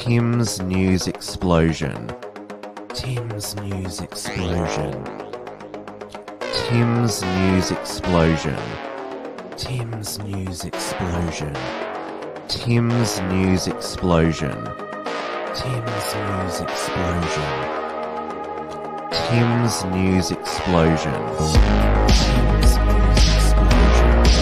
Tim's News Explosion. Tim's News Explosion. Tim's News Explosion. Tim's News Explosion. Tim's News Explosion. Tim's News Explosion. Tim's News Explosion. Tim's News Explosion.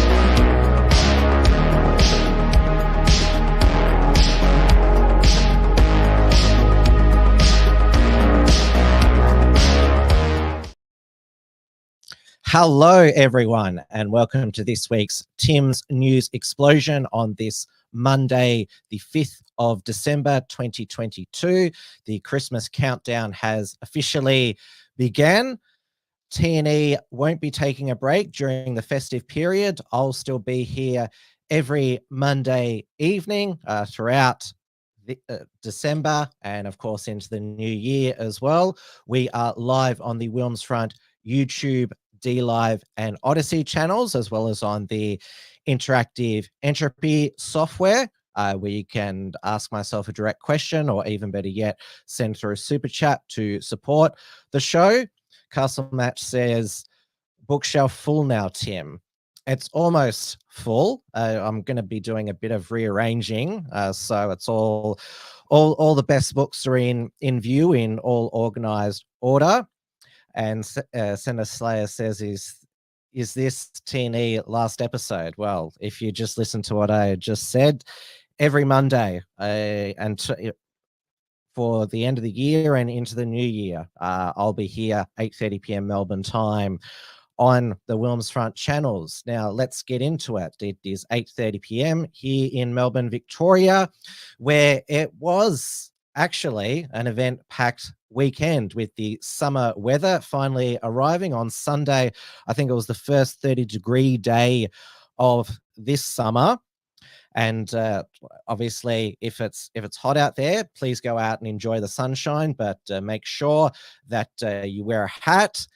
Hello, everyone, and welcome to this week's Tim's News Explosion on this Monday, the 5th of December, 2022. The Christmas countdown has officially began. TNE won't be taking a break during the festive period. I'll still be here every Monday evening throughout December and, of course, into the new year as well. We are live on the Wilmsfront YouTube, D-Live and Odyssey channels, as well as on the interactive entropy software, where you can ask myself a direct question, or even better yet, send through a super chat to support the show. Castle Match says, bookshelf full now, Tim. It's almost full. I'm going to be doing a bit of rearranging, so it's all the best books are in view in all organized order. And Senator Slayer says, is this TNE last episode? Well, if you just listen to what I just said, every Monday and for the end of the year and into the new year, I'll be here 8:30 p.m. Melbourne time on the Wilmsfront channels. Now, let's get into it. It is 8:30 p.m. here in Melbourne, Victoria, where it was actually an event-packed weekend with the summer weather finally arriving on Sunday. I think it was the first 30-degree day of this summer. And obviously, if it's hot out there, please go out and enjoy the sunshine, but make sure that you wear a hat,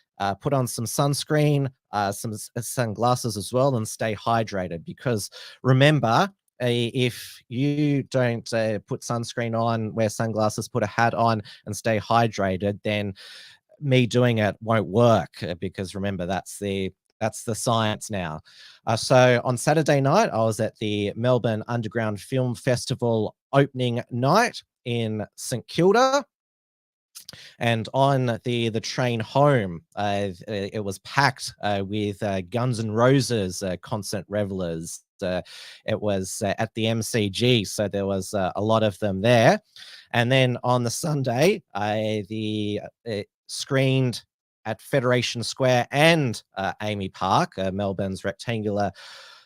put on some sunscreen, some sunglasses as well, and stay hydrated. Because remember, if you don't put sunscreen on, wear sunglasses, put a hat on, and stay hydrated, then me doing it won't work, because remember, that's the science now. So on Saturday night, I was at the Melbourne Underground Film Festival opening night in St Kilda. And on the train home, it was packed with Guns N' Roses concert revelers. It was at the MCG, so there was a lot of them there. And then on the Sunday, screened at Federation Square and AAMI Park, Melbourne's rectangular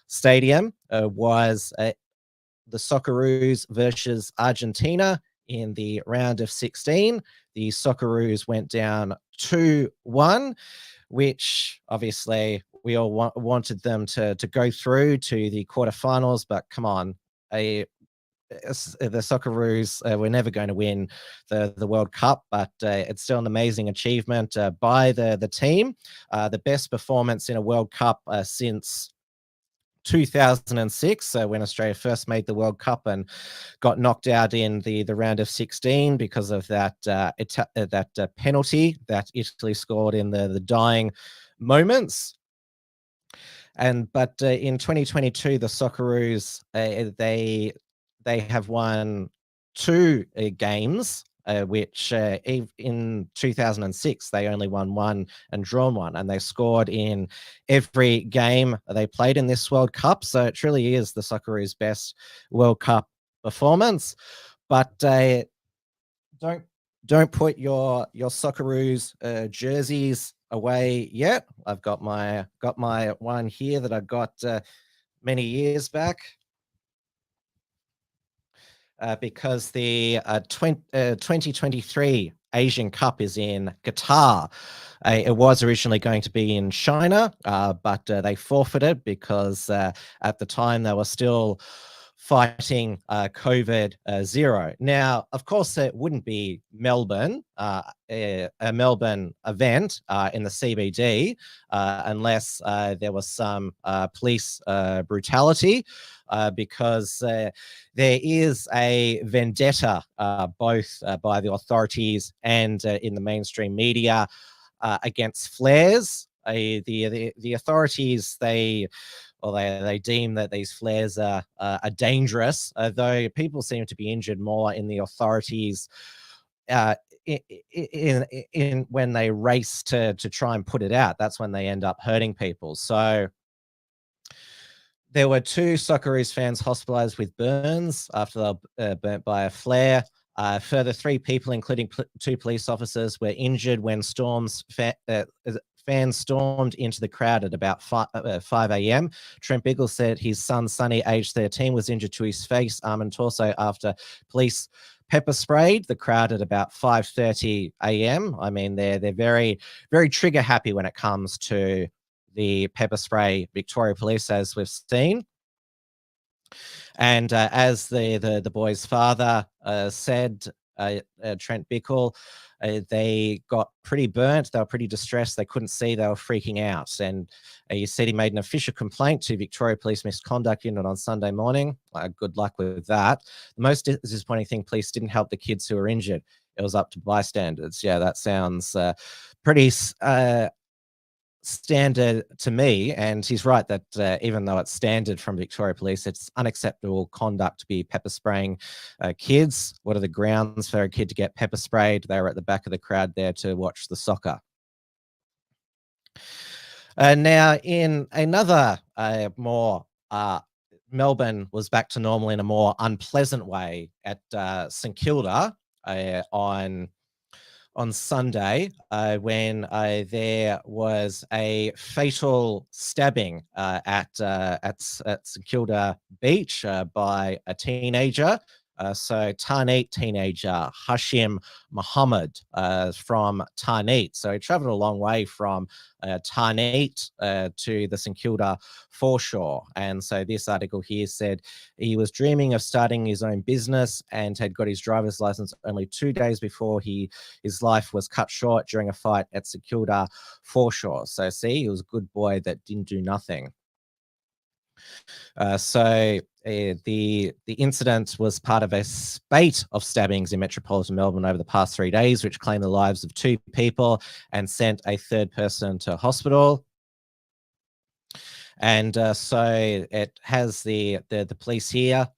stadium, was the Socceroos versus Argentina in the round of 16. The Socceroos went down 2-1, which obviously we all wanted them to go through to the quarterfinals, but come on, the Socceroos were never going to win the World Cup, but it's still an amazing achievement by the team. The best performance in a World Cup since 2006, when Australia first made the World Cup and got knocked out in the round of 16 because of that penalty that Italy scored in the dying moments. But in 2022, the Socceroos they have won 2 games, which in 2006 they only won 1 and drawn 1, and they scored in every game they played in this World Cup. So it truly is the Socceroos' best World Cup performance. But don't put your Socceroos jerseys away yet. I've got my one here that I got many years back. Because the 2023 Asian Cup is in Qatar. It was originally going to be in China, but they forfeited because at the time they were still fighting COVID zero. Now, of course, it wouldn't be Melbourne, a Melbourne event in the CBD, unless there was some police brutality, because there is a vendetta, both by the authorities and in the mainstream media, against flares. The authorities, they deem that these flares are dangerous, though people seem to be injured more in the authorities in when they race to try and put it out. That's when they end up hurting people. So there were 2 Socceroos fans hospitalized with burns after they were burnt by a flare. Further 3 people, including 2 police officers, were injured when fans stormed into the crowd at about 5 a.m. Trent Biggle said his son, Sonny, aged 13, was injured to his face, arm and torso after police pepper sprayed the crowd at about 5:30 a.m. I mean, they're very, very trigger happy when it comes to the pepper spray Victoria Police, as we've seen. And as the boy's father said, Trent Bickle, they got pretty burnt. They were pretty distressed. They couldn't see. They were freaking out. And he said he made an official complaint to Victoria Police Misconduct Unit on Sunday morning. Good luck with that. The most disappointing thing, police didn't help the kids who were injured. It was up to bystanders. Yeah, that sounds pretty standard to me, and he's right that even though it's standard from Victoria Police, it's unacceptable conduct to be pepper spraying kids. What are the grounds for a kid to get pepper sprayed? They were at the back of the crowd there to watch the soccer. Now, in another more Melbourne was back to normal in a more unpleasant way at St Kilda on Sunday, when there was a fatal stabbing at St Kilda Beach by a teenager. So Tarneet teenager Hashim Muhammad from Tarneet. So he travelled a long way from Tarneet to the St Kilda foreshore. And so this article here said he was dreaming of starting his own business and had got his driver's license only 2 days before his life was cut short during a fight at St Kilda foreshore. So see, he was a good boy that didn't do nothing. The incident was part of a spate of stabbings in metropolitan Melbourne over the past 3 days, which claimed the lives of 2 people and sent a 3rd person to hospital. And so it has the police here.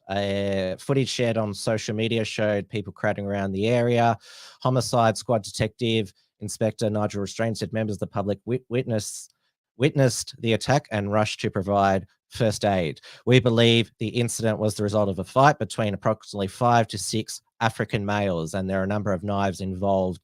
Footage shared on social media showed people crowding around the area. Homicide squad detective Inspector Nigel Restrain said members of the public witnessed the attack and rushed to provide first aid. We believe the incident was the result of a fight between approximately 5 to 6 African males, and there are a number of knives involved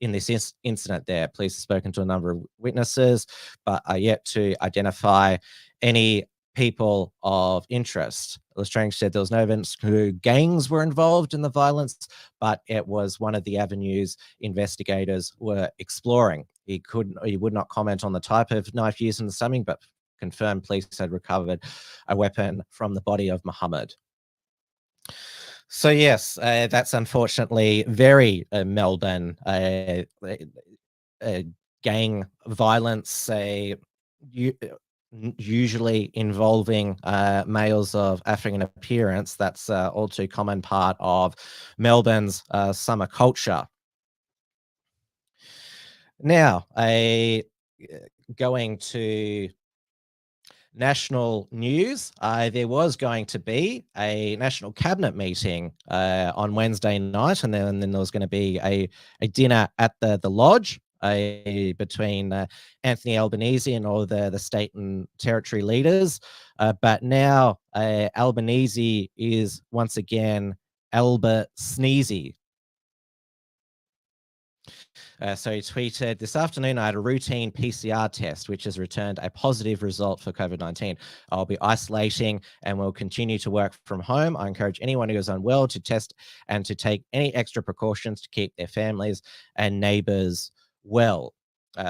in this incident there. Police have spoken to a number of witnesses, but are yet to identify any people of interest. Lestrange said there was no evidence who gangs were involved in the violence, but it was one of the avenues investigators were exploring. He would not comment on the type of knife used in the stabbing, but confirmed police had recovered a weapon from the body of Muhammad. So yes, that's unfortunately very Melbourne gang violence, usually involving males of African appearance. That's all too common part of Melbourne's summer culture. Now, going to national news, there was going to be a national cabinet meeting on Wednesday night, and then there was going to be a dinner at the lodge between Anthony Albanese and all the state and territory leaders. But now Albanese is once again Alba Sneezy. So he tweeted, "This afternoon, I had a routine PCR test, which has returned a positive result for COVID-19. I'll be isolating and will continue to work from home. I encourage anyone who is unwell to test and to take any extra precautions to keep their families and neighbours well."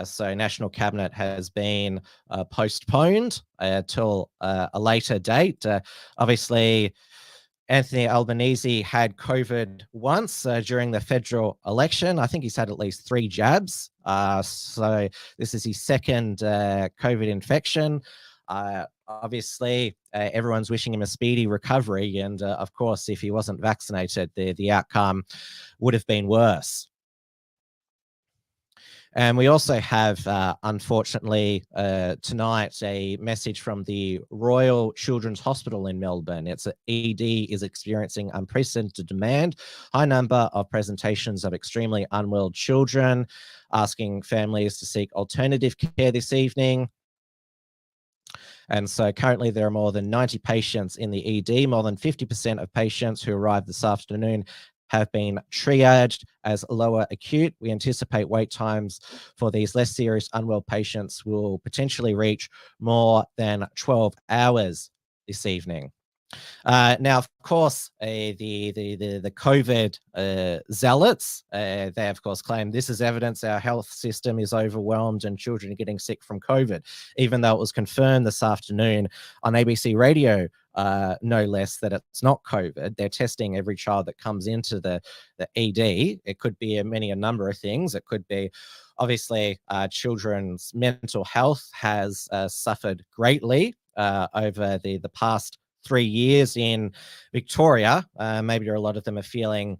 So National Cabinet has been postponed till a later date. Obviously, Anthony Albanese had COVID once during the federal election. I think he's had at least 3 jabs. So this is his second COVID infection. Obviously, everyone's wishing him a speedy recovery. And of course, if he wasn't vaccinated, the outcome would have been worse. And we also have, unfortunately, tonight, a message from the Royal Children's Hospital in Melbourne. Its ED is experiencing unprecedented demand, high number of presentations of extremely unwell children, asking families to seek alternative care this evening. And so currently there are more than 90 patients in the ED. More than 50% of patients who arrived this afternoon have been triaged as lower acute. We anticipate wait times for these less serious unwell patients will potentially reach more than 12 hours this evening. Now, of course, the COVID zealots, they of course claim this is evidence our health system is overwhelmed and children are getting sick from COVID, even though it was confirmed this afternoon on ABC Radio, no less, that it's not COVID. They're testing every child that comes into the ED. It could be a number of things. It could be, obviously, children's mental health has suffered greatly over the past 3 years in Victoria. Maybe a lot of them are feeling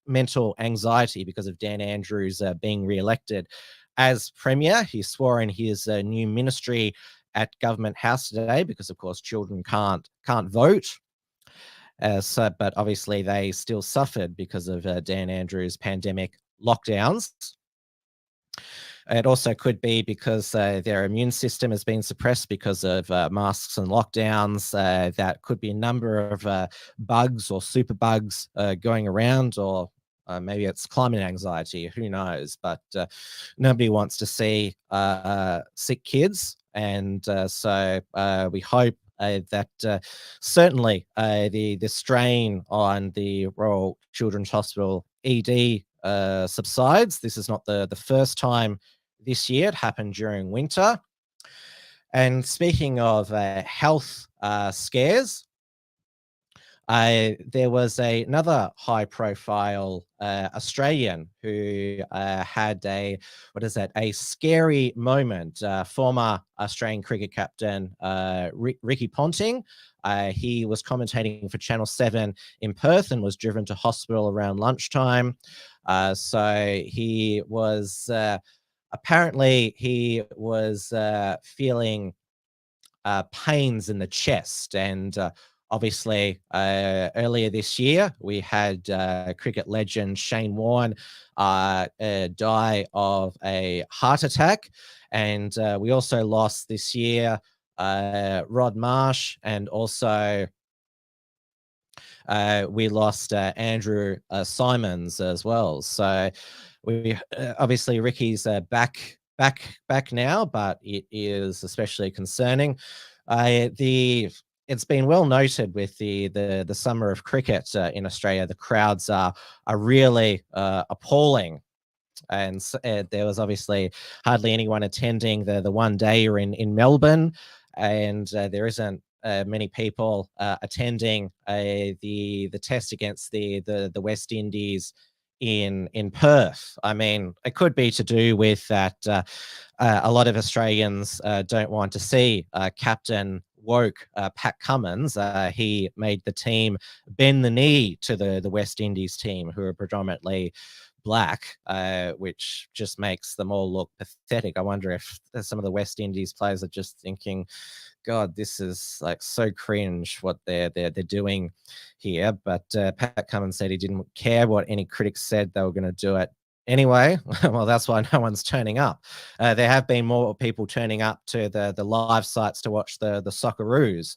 mental anxiety because of Dan Andrews being re-elected as Premier. He swore in his new ministry at Government House today because, of course, children can't vote. But obviously they still suffered because of Dan Andrews' pandemic lockdowns. It also could be because their immune system has been suppressed because of masks and lockdowns. That could be a number of bugs or super bugs going around, or maybe it's climate anxiety, who knows? But nobody wants to see sick kids. And so we hope that certainly the strain on the Royal Children's Hospital ED subsides. This is not the first time this year. It happened during winter. And speaking of health scares, there was another high-profile Australian who had a scary moment. Former Australian cricket captain Ricky Ponting. He was commentating for Channel 7 in Perth and was driven to hospital around lunchtime. So he was apparently feeling pains in the chest. And obviously, earlier this year, we had cricket legend Shane Warne die of a heart attack. And we also lost this year Rod Marsh, and also we lost Andrew Simons as well. So we obviously Ricky's back now, but it is especially concerning. It's been well noted with the summer of cricket in Australia. The crowds are really appalling. And there was obviously hardly anyone attending the one dayer in Melbourne, and there isn't many people attending the test against the West Indies in Perth. I mean, it could be to do with that a lot of Australians don't want to see Captain Woke Pat Cummins. He made the team bend the knee to the West Indies team, who are predominantly black, which just makes them all look pathetic. I wonder if some of the West Indies players are just thinking, God, this is like so cringe what they're doing here. But Pat Cummins said he didn't care what any critics said. They were going to do it anyway. Well, that's why no one's turning up. There have been more people turning up to the live sites to watch the Socceroos.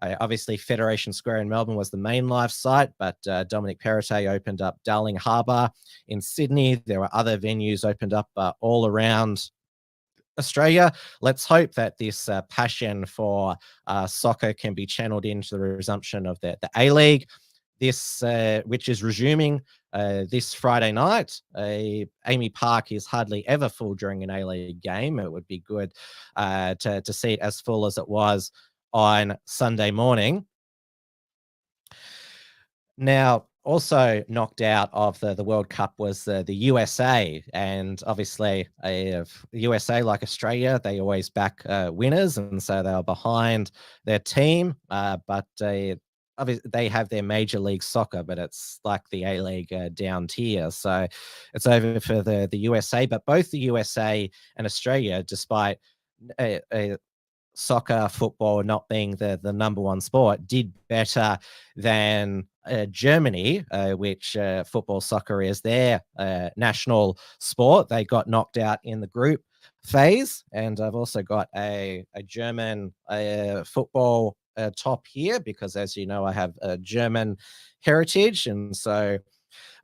Obviously, Federation Square in Melbourne was the main live site, but Dominic Perrottet opened up Darling Harbour in Sydney. There were other venues opened up all around Australia. Let's hope that this passion for soccer can be channeled into the resumption of the A-League, which is resuming this Friday night. AAMI Park is hardly ever full during an A-League game. It would be good to see it as full as it was on Sunday morning. Now, also knocked out of the World Cup was the USA, and obviously the USA, like Australia, they always back winners, and so they were behind their team. But obviously they have their Major League Soccer, but it's like the A-League down tier, so it's over for the USA. But both the USA and Australia, despite soccer, football not being the number one sport, did better than Germany, which football, soccer is their national sport. They got knocked out in the group phase. And I've also got a German football top here because, as you know, I have a German heritage. And so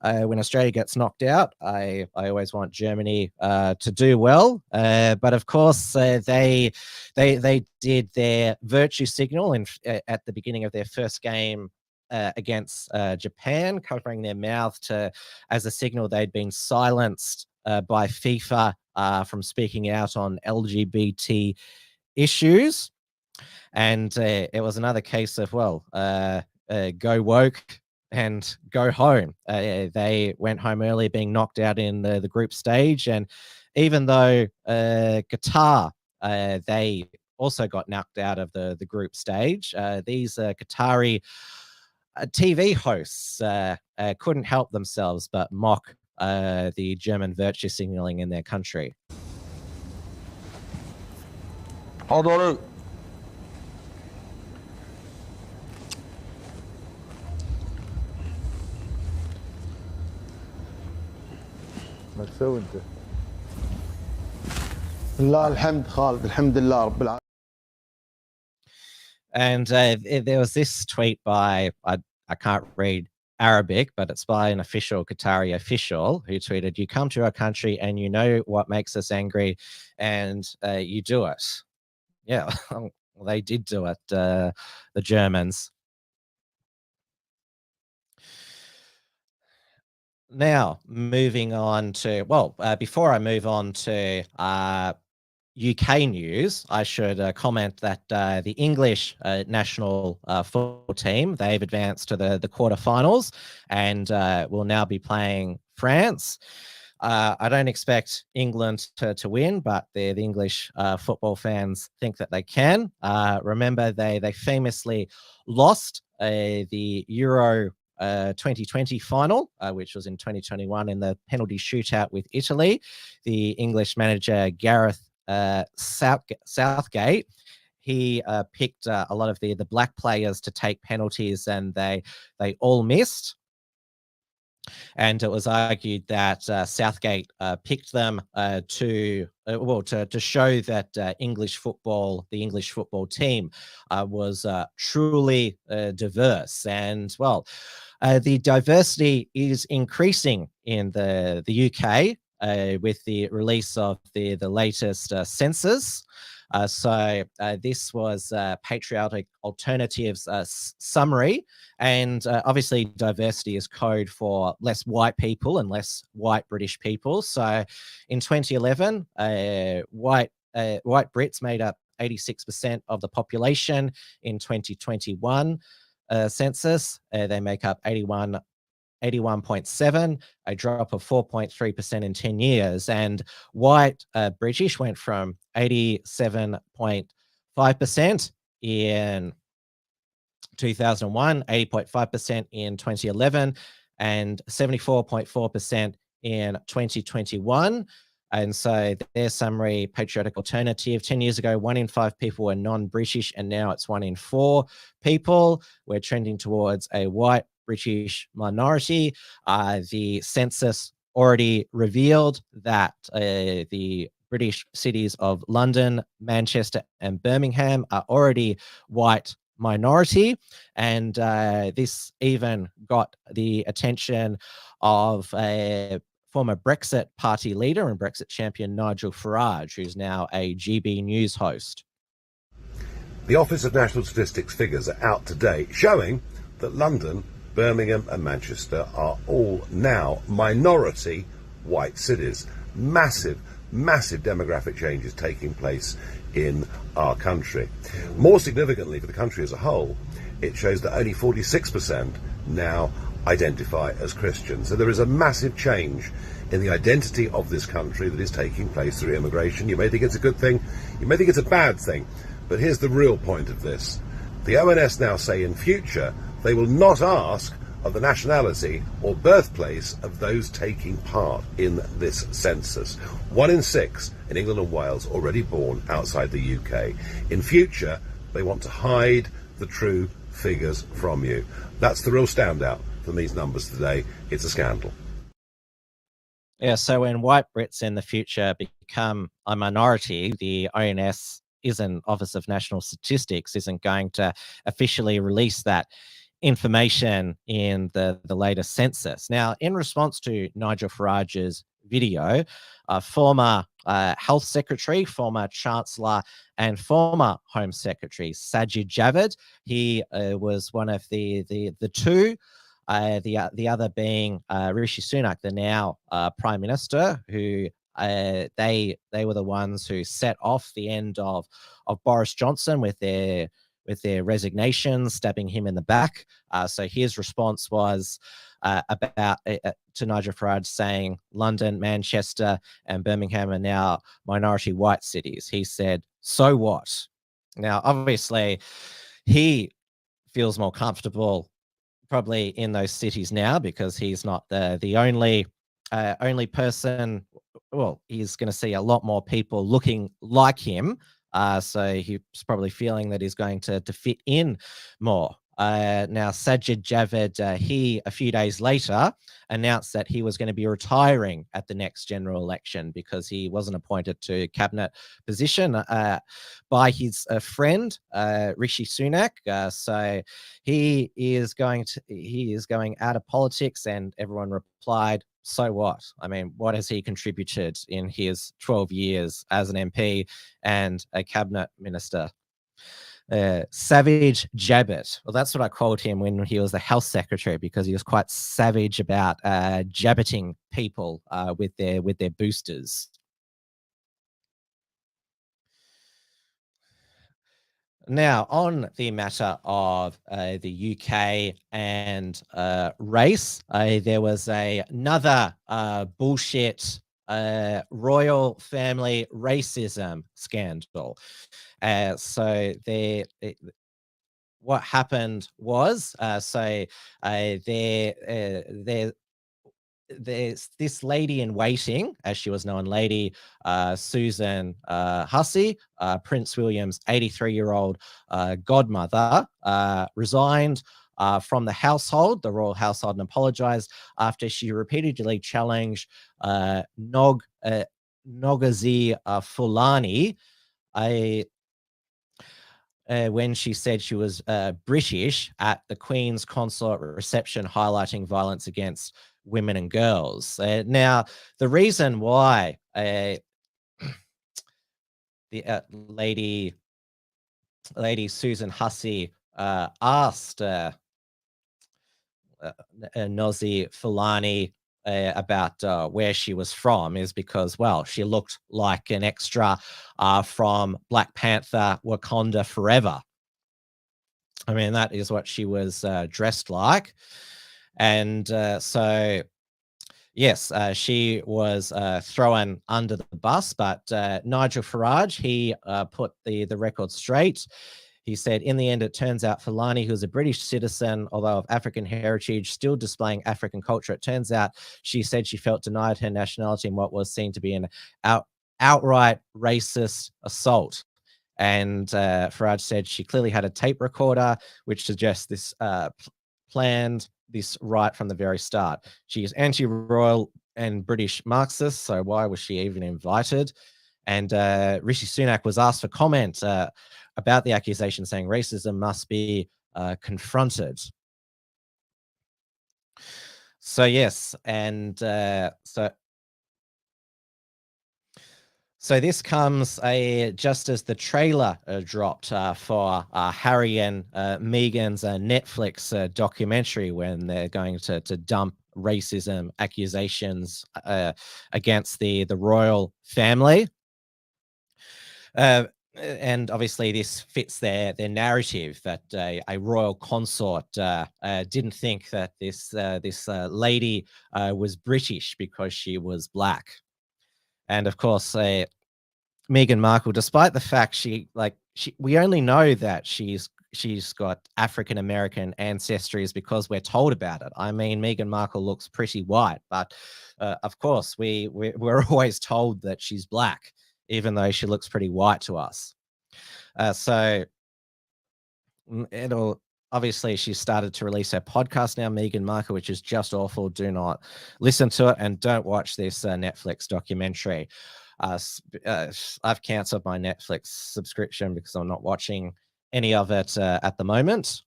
when Australia gets knocked out, I always want Germany to do well. But of course, they did their virtue signal at the beginning of their first game against Japan, covering their mouth as a signal they'd been silenced by FIFA from speaking out on LGBT issues. And it was another case of, well, go woke and go home. They went home early, being knocked out in the group stage. And even though Qatar, they also got knocked out of the group stage, these Qatari TV hosts couldn't help themselves but mock the German virtue signaling in their country. حضروا ما تسوي انت؟ لله الحمد خالد الحمد لله رب العالمين. And there was this tweet by, I can't read Arabic, but it's by an official, Qatari official, who tweeted, "You come to our country and you know what makes us angry, and you do it." Yeah, well, they did do it, the Germans. Now, moving on to, well, before I move on to UK news, I should comment that the English national football team, they've advanced to the quarterfinals and will now be playing France. I don't expect England to win, but the English football fans think that they can. Remember, they famously lost the Euro 2020 final, which was in 2021 in the penalty shootout with Italy. The English manager Gareth Southgate, he picked a lot of the black players to take penalties, and they all missed. And it was argued that Southgate picked them to show that the English football team was truly diverse. And well, the diversity is increasing in the UK with the release of the latest census. So this was Patriotic Alternatives summary, and obviously diversity is code for less white people and less white British people. So in 2011, white Brits made up 86% of the population. In 2021 census, they make up 81.7, a drop of 4.3% in 10 years. And white British went from 87.5% in 2001, 80.5% in 2011, and 74.4% in 2021. And so their summary, Patriotic Alternative, 10 years ago, 1 in 5 people were non-British, and now it's 1 in 4 people. We're trending towards a white British minority. The census already revealed that the British cities of London, Manchester, and Birmingham are already white minority. And this even got the attention of a former Brexit party leader and Brexit champion Nigel Farage, who's now a GB News host. The Office of National Statistics figures are out today showing that London, Birmingham and Manchester are all now minority white cities. Massive demographic changes taking place in our country. More significantly for the country as a whole, it shows that only 46% now identify as Christian. So there is a massive change in the identity of this country that is taking place through immigration. You may think it's a good thing, you may think it's a bad thing, but here's the real point of this. The ONS now say in future they will not ask of the nationality or birthplace of those taking part in this census. 1 in 6 in England and Wales already born outside the UK. In future, they want to hide the true figures from you. That's the real standout from these numbers today. It's a scandal. Yeah, so when white Brits in the future become a minority, the ONS Office of National Statistics isn't going to officially release that information in the latest census. Now, in response to Nigel Farage's video, former Health Secretary, former Chancellor, and former Home Secretary Sajid Javid, he was one of the two. The other being Rishi Sunak, the now Prime Minister, who they were the ones who set off the end of Boris Johnson with their resignation, stabbing him in the back. So his response was about to Nigel Farage saying London, Manchester, and Birmingham are now minority white cities. He said, "So what?" Now, obviously, he feels more comfortable probably in those cities now because he's not the only person. Well, he's going to see a lot more people looking like him. So he's probably feeling that he's going to fit in more. Now, Sajid Javid, he a few days later announced that he was going to be retiring at the next general election because he wasn't appointed to a cabinet position by his friend Rishi Sunak. So he is going out of politics, and everyone replied, "So what? I mean, what has he contributed in his 12 years as an MP and a cabinet minister?" Savage Jabbit. Well, that's what I called him when he was the health secretary, because he was quite savage about jabbiting people with their boosters. Now, on the matter of the UK and race, there was another bullshit royal family racism scandal. What happened was, there's this lady in waiting, as she was known, Lady Susan Hussey, Prince William's 83-year-old godmother, resigned from the household, the royal household, and apologized after she repeatedly challenged Nogazi Fulani, when she said she was British at the Queen's consulate reception, highlighting violence against women and girls. Now, the reason why the lady Susan Hussey asked Nozi Fulani about where she was from is because, well, she looked like an extra from Black Panther Wakanda Forever. I mean, that is what she was dressed like. And so, yes, she was thrown under the bus, but Nigel Farage, he put the record straight. He said, in the end, it turns out Fulani, who's a British citizen, although of African heritage, still displaying African culture. It turns out she said she felt denied her nationality in what was seen to be an outright racist assault. And Farage said she clearly had a tape recorder, which suggests this planned this right from the very start. She is anti-royal and British Marxist, so why was she even invited? And Rishi Sunak was asked for comment about the accusation, saying racism must be confronted. So yes, and so this comes just as the trailer dropped for Harry and Meghan's Netflix documentary, when they're going to dump racism accusations against the royal family. and obviously this fits their narrative that a royal consort didn't think that this lady was British because she was black. And of course, Meghan Markle, despite the fact we only know that she's got African American ancestries because we're told about it. I mean, Meghan Markle looks pretty white, but of course we're always told that she's black, even though she looks pretty white to us. So it'll obviously she started to release her podcast now, Meghan Markle, which is just awful. Do not listen to it and don't watch this Netflix documentary. I've canceled my Netflix subscription because I'm not watching any of it at the moment.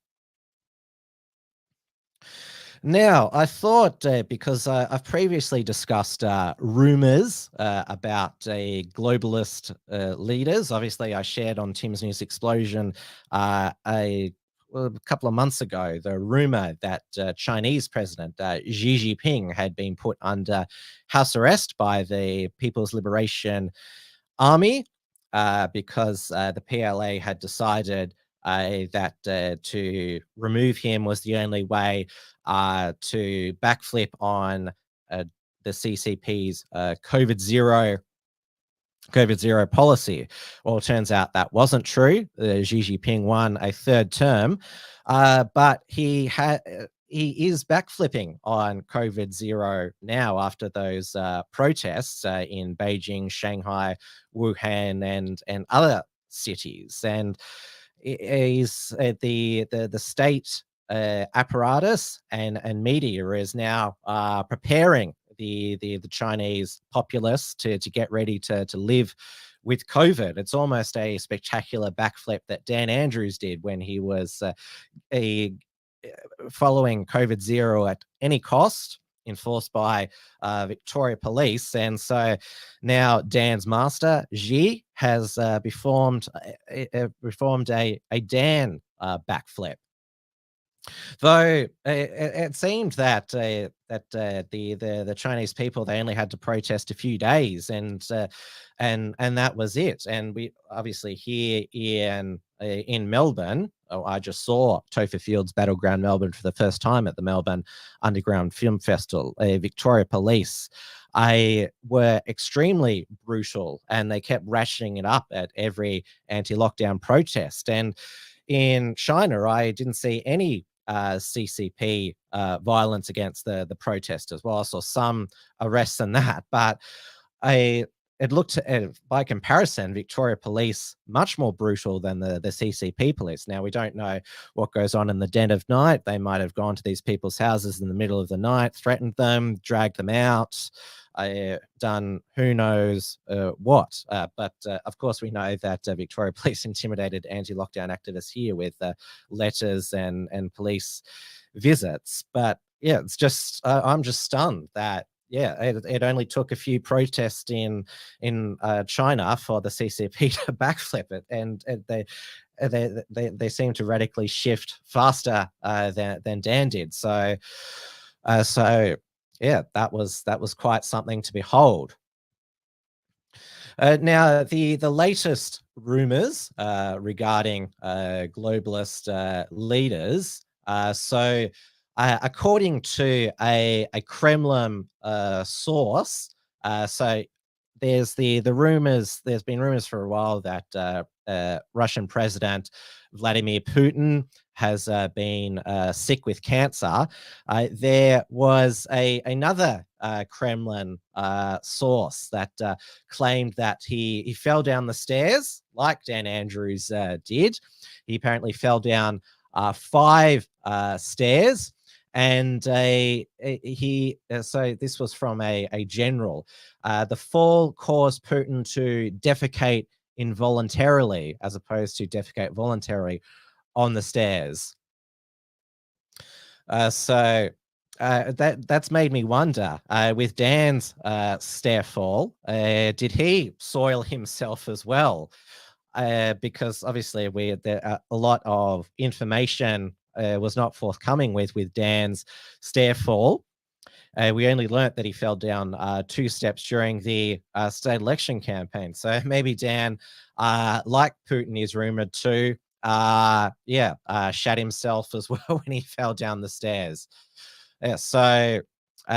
Now, I thought because I've previously discussed rumors about globalist leaders. Obviously, I shared on Tim's News Explosion a couple of months ago the rumor that Chinese President Xi Jinping had been put under house arrest by the People's Liberation Army because the PLA had decided that to remove him was the only way to backflip on the CCP's COVID zero policy. Well, it turns out that wasn't true. Xi Jinping won a third term, but he is backflipping on COVID zero now after those protests in Beijing, Shanghai, Wuhan, and other cities. And is the state apparatus and media is now preparing the Chinese populace to get ready to live with COVID. It's almost a spectacular backflip that Dan Andrews did when he was following COVID zero at any cost, enforced by Victoria Police. And so now Dan's master, Xi, has performed a Dan backflip. Though it seemed that the Chinese people, they only had to protest a few days, and that was it. And we obviously here in Melbourne, I just saw Topher Field's Battleground Melbourne for the first time at the Melbourne Underground Film Festival. Victoria Police were extremely brutal, and they kept ratcheting it up at every anti-lockdown protest. And in China, I didn't see any CCP violence against the protesters. Well, I saw some arrests and that, but it looked, by comparison, Victoria Police much more brutal than the CCP police. Now, we don't know what goes on in the dead of night. They might have gone to these people's houses in the middle of the night, threatened them, dragged them out, done who knows what. But of course, we know that Victoria Police intimidated anti-lockdown activists here with letters and police visits. But yeah, it's just I'm just stunned that it only took a few protests in China for the CCP to backflip it, and they seem to radically shift faster than Dan did. So yeah, that was quite something to behold. Now, the latest rumors regarding globalist leaders. According to a Kremlin source, so there's the rumors. There's been rumors for a while that Russian President Vladimir Putin has been sick with cancer. There was another Kremlin source that claimed that he fell down the stairs like Dan Andrews did. He apparently fell down 5 stairs. And so this was from a general. The fall caused Putin to defecate involuntarily as opposed to defecate voluntarily on the stairs. So that's made me wonder, with Dan's stair fall, did he soil himself as well? Because obviously a lot of information was not forthcoming with Dan's stair fall. We only learnt that he fell down 2 steps during the state election campaign. So maybe Dan, like Putin is rumored to, shat himself as well when he fell down the stairs. Yeah, so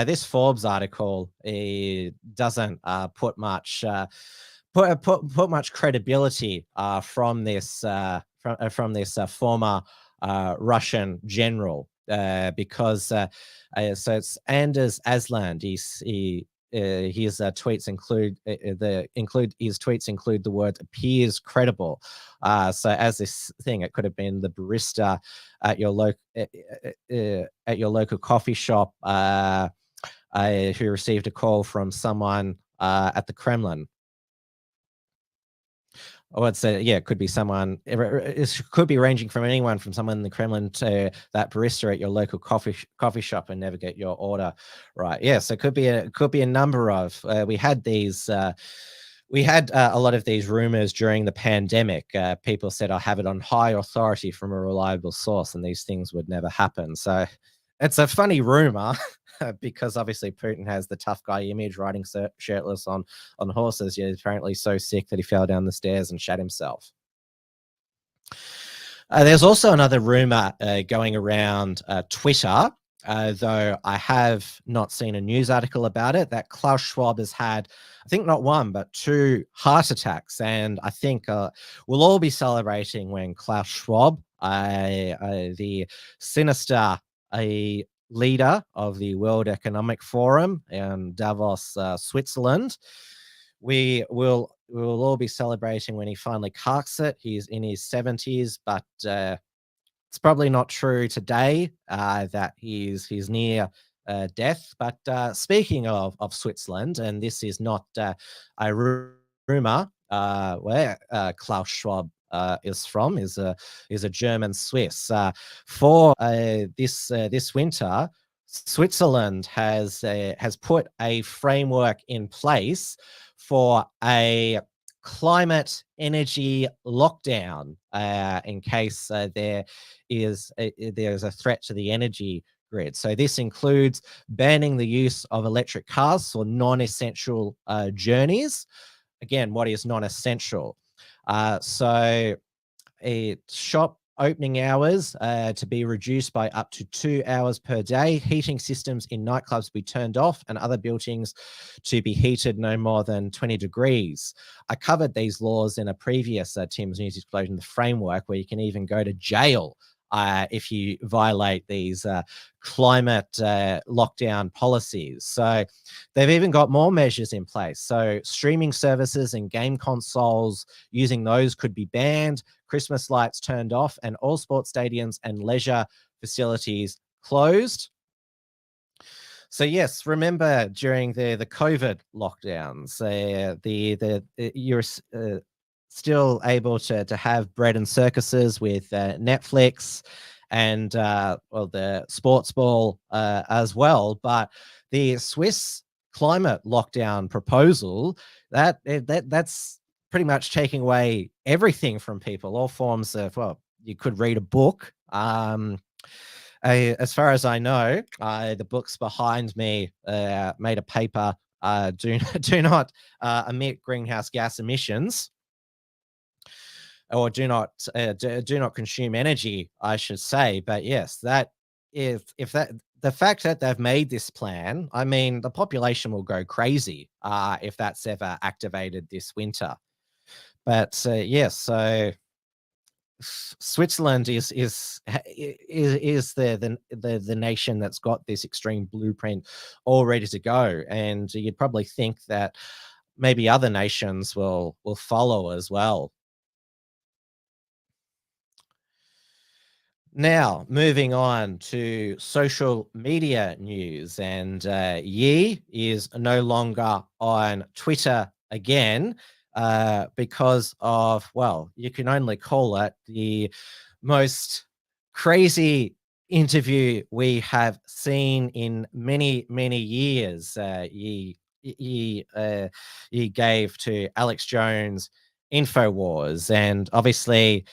this Forbes article doesn't put much put much credibility from this former Russian general, because so it's Anders Asland. His tweets include the word appears credible. So as this thing, it could have been the barista at your local coffee shop who received a call from someone at the Kremlin. Or it could be someone. It could be ranging from anyone from someone in the Kremlin to that barista at your local coffee shop and never get your order right. Yeah, so it could be a number of. We had these. We had a lot of these rumors during the pandemic. People said, "I have it on high authority from a reliable source," and these things would never happen. So it's a funny rumor. Because obviously Putin has the tough guy image, riding shirtless on horses. He's apparently so sick that he fell down the stairs and shat himself. There's also another rumor going around Twitter, though I have not seen a news article about it, that Klaus Schwab has had, I think not 1, but 2 heart attacks. And I think we'll all be celebrating when Klaus Schwab, the sinister leader of the World Economic Forum in Davos, Switzerland. We will all be celebrating when he finally carks it. He's in his 70s, but it's probably not true today that he's near death. But speaking of Switzerland, and this is not a rumor where Klaus Schwab is from, is a German Swiss. For this winter, Switzerland has put a framework in place for a climate energy lockdown in case there's a threat to the energy grid. So this includes banning the use of electric cars for non-essential journeys. Again, what is non-essential? So shop opening hours to be reduced by up to 2 hours per day. Heating systems in nightclubs be turned off and other buildings to be heated no more than 20 degrees. I covered these laws in a previous Tim's News Explosion, the framework, where you can even go to jail if you violate these climate lockdown policies. So they've even got more measures in place. So streaming services and game consoles, using those could be banned, Christmas lights turned off, and all sports stadiums and leisure facilities closed. So yes, remember during the COVID lockdowns, you're still able to have bread and circuses with Netflix and the sports ball as well. But the Swiss climate lockdown proposal, that's pretty much taking away everything from people, all forms of, well, you could read a book. As far as I know, the books behind me made a paper, do not emit greenhouse gas emissions, or do not consume energy, I should say. But yes, that if the fact that they've made this plan, I mean, the population will go crazy if that's ever activated this winter. But yes, so Switzerland is the nation that's got this extreme blueprint all ready to go, and you'd probably think that maybe other nations will follow as well. Now, moving on to social media news, and Yi is no longer on Twitter again because of, well, you can only call it the most crazy interview we have seen in many, many years. Yi gave to Alex Jones InfoWars, and obviously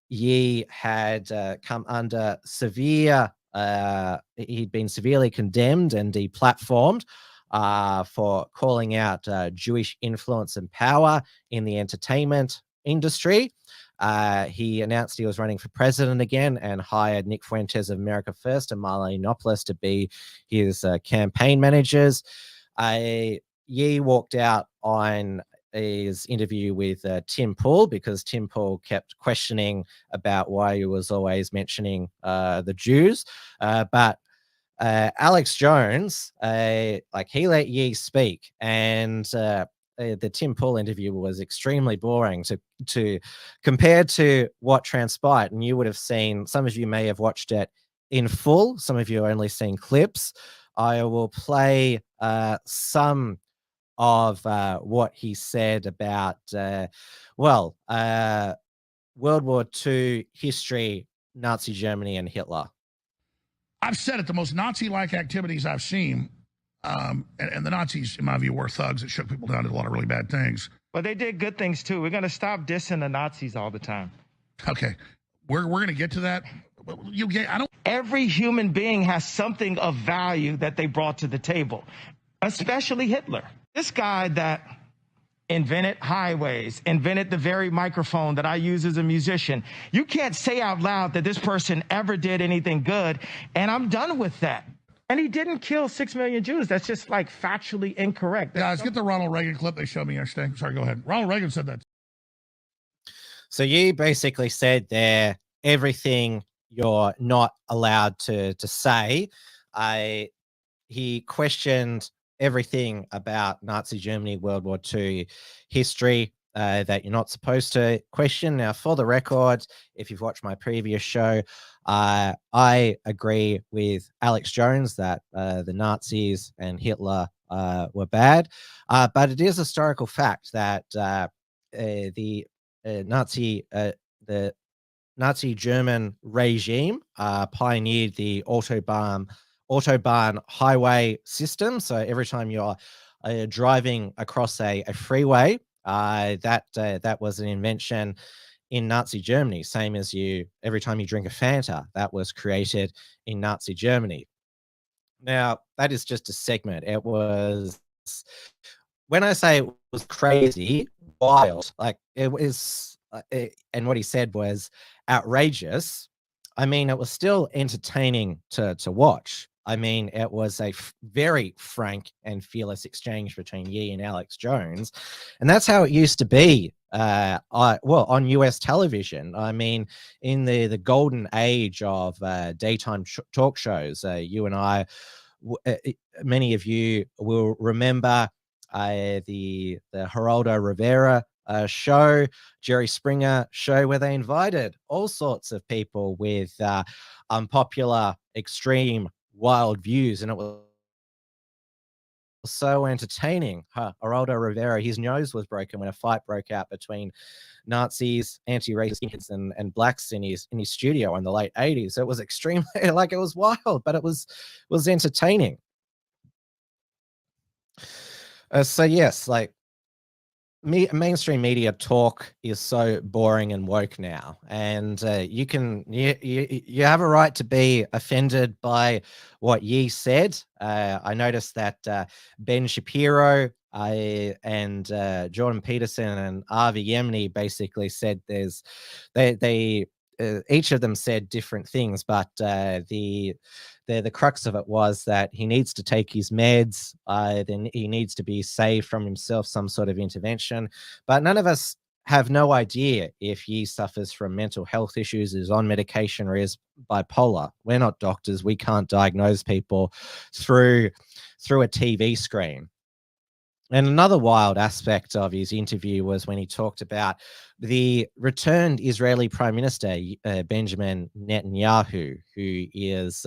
Yi had come under severe he'd been severely condemned and deplatformed for calling out Jewish influence and power in the entertainment industry. He announced he was running for president again and hired Nick Fuentes of America First and Marlene Knopfler to be his campaign managers. Ye walked out on his interview with Tim Pool because Tim Pool kept questioning about why he was always mentioning the Jews. But Alex Jones, he let Ye speak, and the Tim Pool interview was extremely boring to compared to what transpired. And you would have seen, some of you may have watched it in full, some of you only seen clips. I will play some of what he said about World War II history, Nazi Germany, and Hitler. I've said it, the most Nazi-like activities I've seen, and the Nazis, in my view, were thugs that shook people down, did a lot of really bad things. But they did good things, too. We're going to stop dissing the Nazis all the time. Okay. We're going to get to that. Every human being has something of value that they brought to the table, especially Hitler. This guy that invented highways, invented the very microphone that I use as a musician. You can't say out loud that this person ever did anything good, and I'm done with that. And he didn't kill 6 million Jews. That's just factually incorrect. Guys, get the Ronald Reagan clip they showed me yesterday. Sorry, go ahead. Ronald Reagan said that. So you basically said there everything you're not allowed to say. He questioned everything about Nazi Germany, World War II history that you're not supposed to question. Now, for the record, if you've watched my previous show, I agree with Alex Jones that the Nazis and Hitler were bad, but it is a historical fact that the Nazi German regime pioneered the Autobahn highway system. So every time you're driving across a freeway, that was an invention in Nazi Germany. Same as every time you drink a Fanta, that was created in Nazi Germany. Now, that is just a segment. It was, when I say it was crazy, wild, it was, and what he said was outrageous. I mean, it was still entertaining to watch. I mean, it was a very frank and fearless exchange between Ye and Alex Jones. And that's how it used to be on US television. I mean, in the golden age of daytime talk shows, you and I, many of you will remember the Geraldo Rivera show, Jerry Springer show, where they invited all sorts of people with unpopular, extreme, wild views, and it was so entertaining. Geraldo Rivera, his nose was broken when a fight broke out between Nazis, anti-racist kids, and blacks in his studio in the late 80s. It was extremely, it was wild, but it was entertaining. So yes, mainstream media talk is so boring and woke now, and you have a right to be offended by what Ye said. I noticed that Ben Shapiro and Jordan Peterson and Avi Yemeni basically said they each of them said different things, but the crux of it was that he needs to take his meds, then he needs to be saved from himself, some sort of intervention. But none of us have no idea if he suffers from mental health issues, is on medication, or is bipolar. We're not doctors. We can't diagnose people through a TV screen. And another wild aspect of his interview was when he talked about the returned Israeli Prime Minister, Benjamin Netanyahu, who is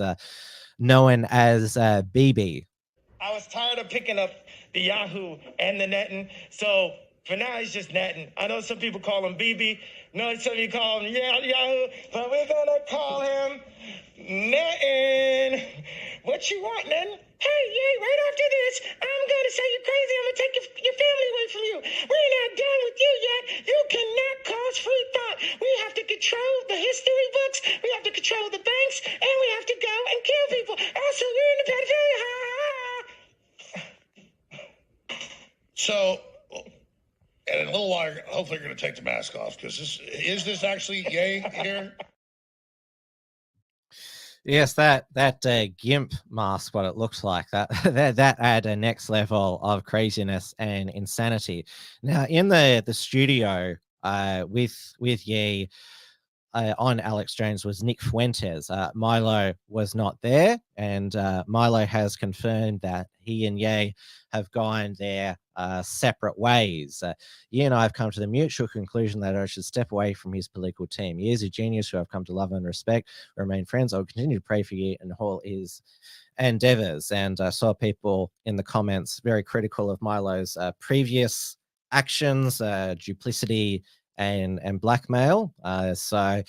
known as Bibi. I was tired of picking up the Yahoo and the Netin, so for now he's just Netin. I know some people call him Bibi. No, some people call him Yahoo, but we're gonna call him Netin. What you want, Netin? Hey, yeah, right after this, I'm going to say you're crazy. I'm going to take your family away from you. We're not done with you yet. You cannot cause free thought. We have to control the history books. We have to control the banks. And we have to go and hopefully you're going to take the mask off, because is this actually Ye here? Yes, that GIMP mask, what it looks like, that add a next level of craziness and insanity. Now, in the studio with Ye on Alex Jones was Nick Fuentes. Milo was not there, and Milo has confirmed that he and Ye have gone their separate ways. Ye and I have come to the mutual conclusion that I should step away from his political team. He is a genius who I've come to love and respect. We remain friends. I will continue to pray for Ye and all his endeavors. And I saw people in the comments very critical of Milo's previous actions, duplicity, and blackmail. So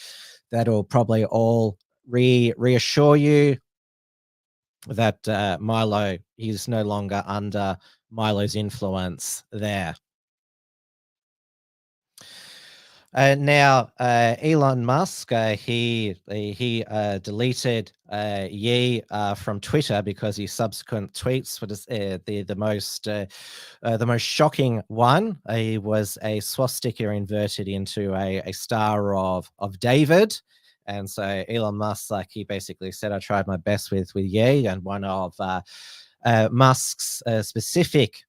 that'll probably all reassure you that Milo is no longer under Milo's influence there. Now, Elon Musk, he deleted Ye from Twitter because his subsequent tweets were the most shocking one. He was a swastika inverted into a star of David. And so Elon Musk, like, he basically said, I tried my best with Ye, and one of Musk's specific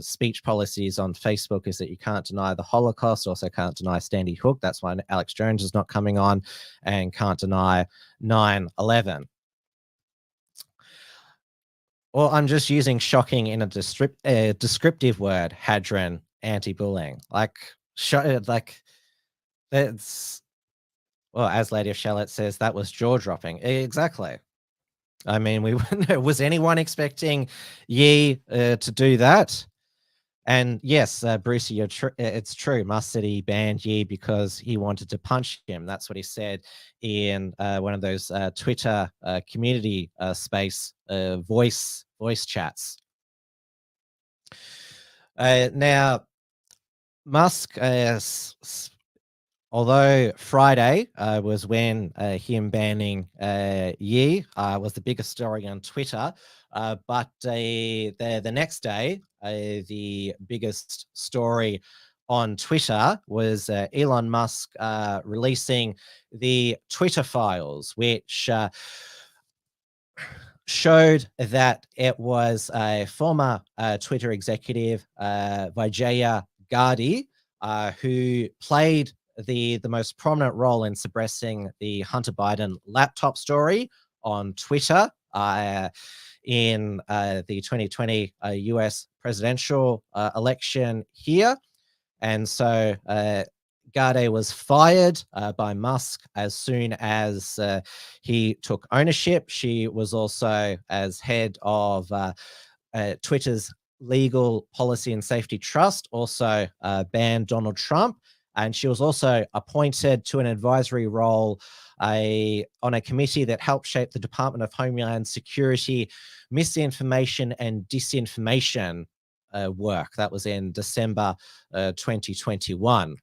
speech policies on Facebook is that you can't deny the Holocaust, also can't deny Sandy Hook. That's why Alex Jones is not coming on, and can't deny 9/11. Well, I'm just using shocking in a descriptive word, Hadron, anti-bullying. Like it's, well, as Lady of Charlotte says, that was jaw-dropping. Exactly. I mean, was anyone expecting Ye to do that? And yes, Brucey, it's true. Musk said he banned Ye because he wanted to punch him. That's what he said in one of those Twitter community space voice chats. Now, Musk, although Friday was when him banning Ye was the biggest story on Twitter, but the next day, the biggest story on Twitter was Elon Musk releasing the Twitter files, which showed that it was a former Twitter executive, Vijaya Gandhi, who played the most prominent role in suppressing the Hunter Biden laptop story on Twitter in the 2020 US presidential election here. And so Gandhi was fired by Musk as soon as he took ownership. She was also, as head of Twitter's Legal Policy and Safety Trust, also banned Donald Trump. And she was also appointed to an advisory role on a committee that helped shape the Department of Homeland Security misinformation and disinformation work. That was in December 2021.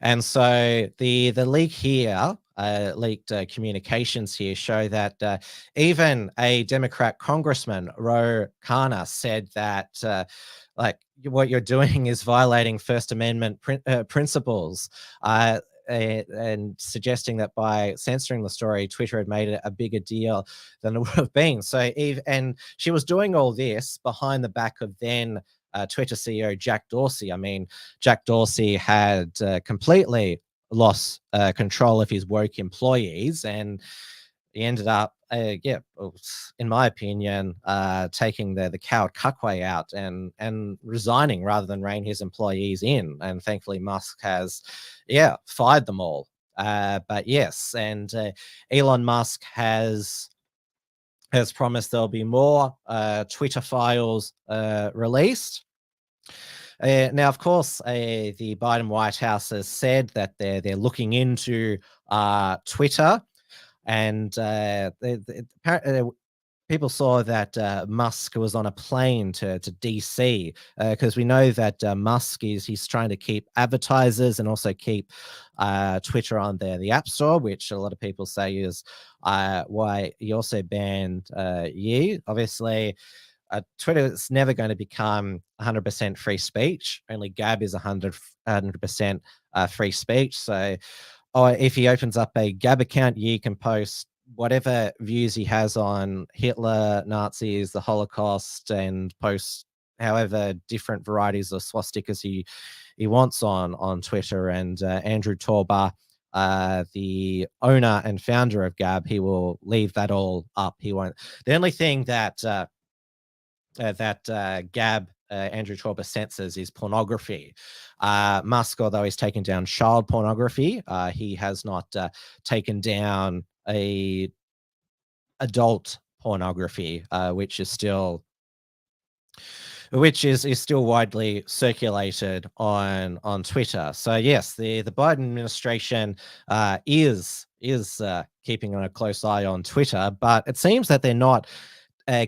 And so the leak here, leaked communications here, show that even a Democrat Congressman, Ro Khanna, said that like, what you're doing is violating First Amendment principles, and suggesting that by censoring the story, Twitter had made it a bigger deal than it would have been. So, and she was doing all this behind the back of then Twitter CEO Jack Dorsey. I mean, Jack Dorsey had completely lost control of his woke employees, and he ended up, in my opinion, taking the coward cuckway out and resigning rather than rein his employees in. And thankfully, Musk has, fired them all. But yes, and Elon Musk has promised there'll be more Twitter files released. Now, of course, the Biden White House has said that they're looking into Twitter. And people saw that Musk was on a plane to DC, because we know that Musk he's trying to keep advertisers and also keep Twitter on the App Store, which a lot of people say is why he also banned Ye. Obviously, Twitter is never going to become 100% free speech. Only Gab is 100% free speech. So if he opens up a Gab account, he can post whatever views he has on Hitler, Nazis, the Holocaust, and post however different varieties of swastikas he wants on Twitter. And Andrew Torba, the owner and founder of Gab, he will leave that all up. He won't. The only thing that Gab, Andrew Torba, censors is pornography. Musk, although he's taken down child pornography, he has not taken down adult pornography, which is still widely circulated on Twitter. So yes, the Biden administration is keeping a close eye on Twitter, but it seems that they're not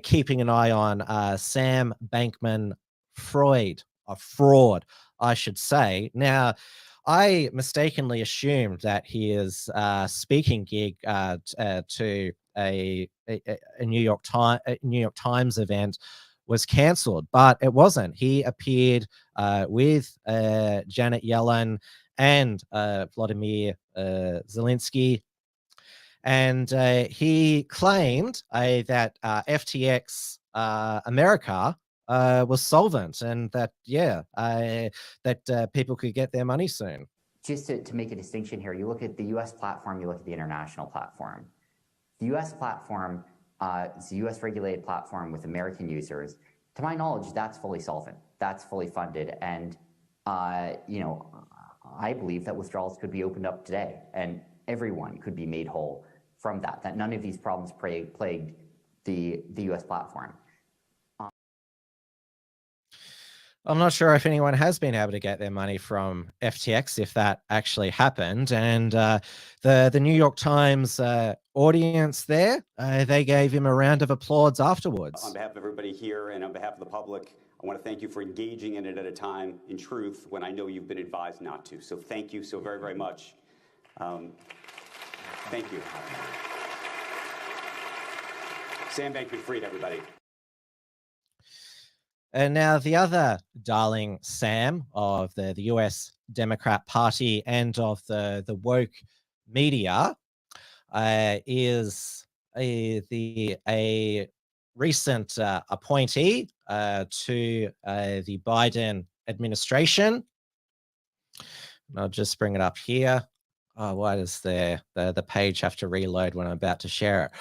keeping an eye on Sam Bankman-Fried, a fraud, I should say. Now, I mistakenly assumed that his speaking gig to a New York Times event was cancelled, but it wasn't. He appeared with Janet Yellen and Vladimir Zelensky, and he claimed that FTX America was solvent, and that people could get their money soon. Just to make a distinction here, you look at the U.S. platform, you look at the international platform. The U.S. platform is a U.S. regulated platform with American users. To my knowledge, that's fully solvent. That's fully funded, and I believe that withdrawals could be opened up today, and everyone could be made whole from that. That none of these problems plagued the U.S. platform. I'm not sure if anyone has been able to get their money from FTX, if that actually happened. And the New York Times audience there, they gave him a round of applause afterwards. On behalf of everybody here and on behalf of the public, I want to thank you for engaging in it at a time in truth when I know you've been advised not to. So thank you so very, very much. Thank you. Sam Bankman-Fried, everybody. And now the other darling Sam of the US Democrat Party and of the woke media is a recent appointee to the Biden administration. I'll just bring it up here. Oh, why does the page have to reload when I'm about to share it?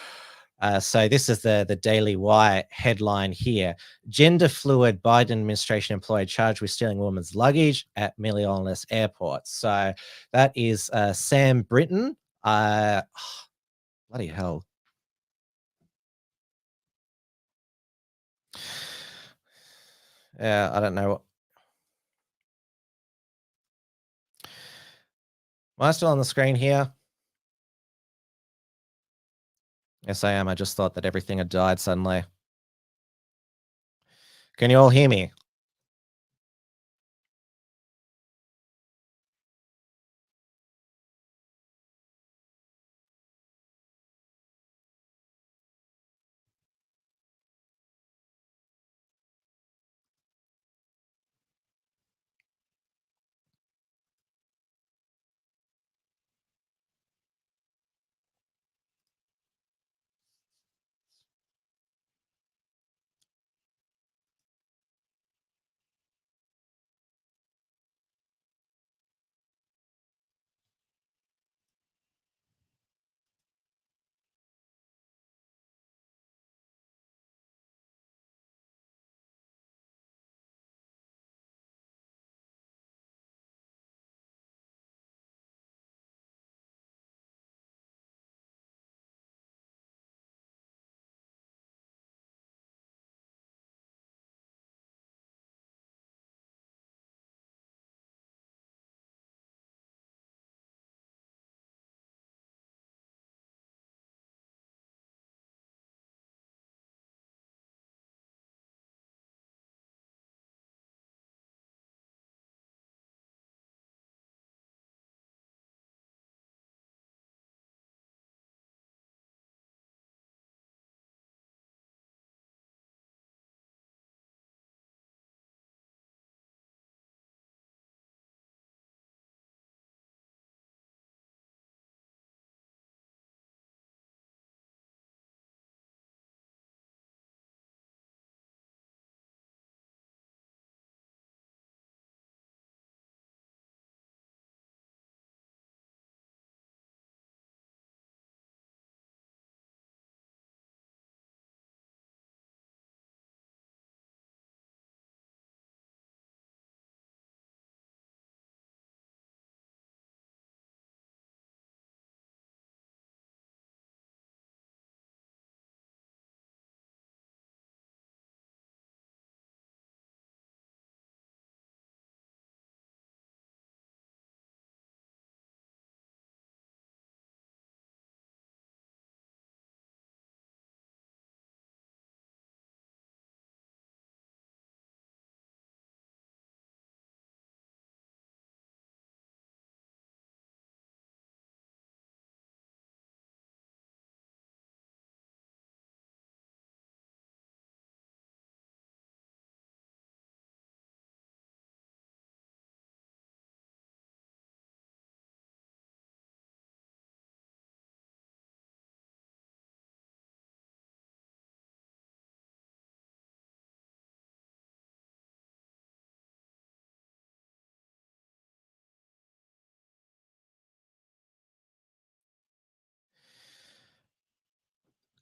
So this is the Daily Wire headline here. Gender fluid Biden administration employee charged with stealing woman's luggage at Minneapolis airport. So that is Sam Britton. Bloody hell. Yeah, I don't know what. Am I still on the screen here? Yes, I am. I just thought that everything had died suddenly. Can you all hear me?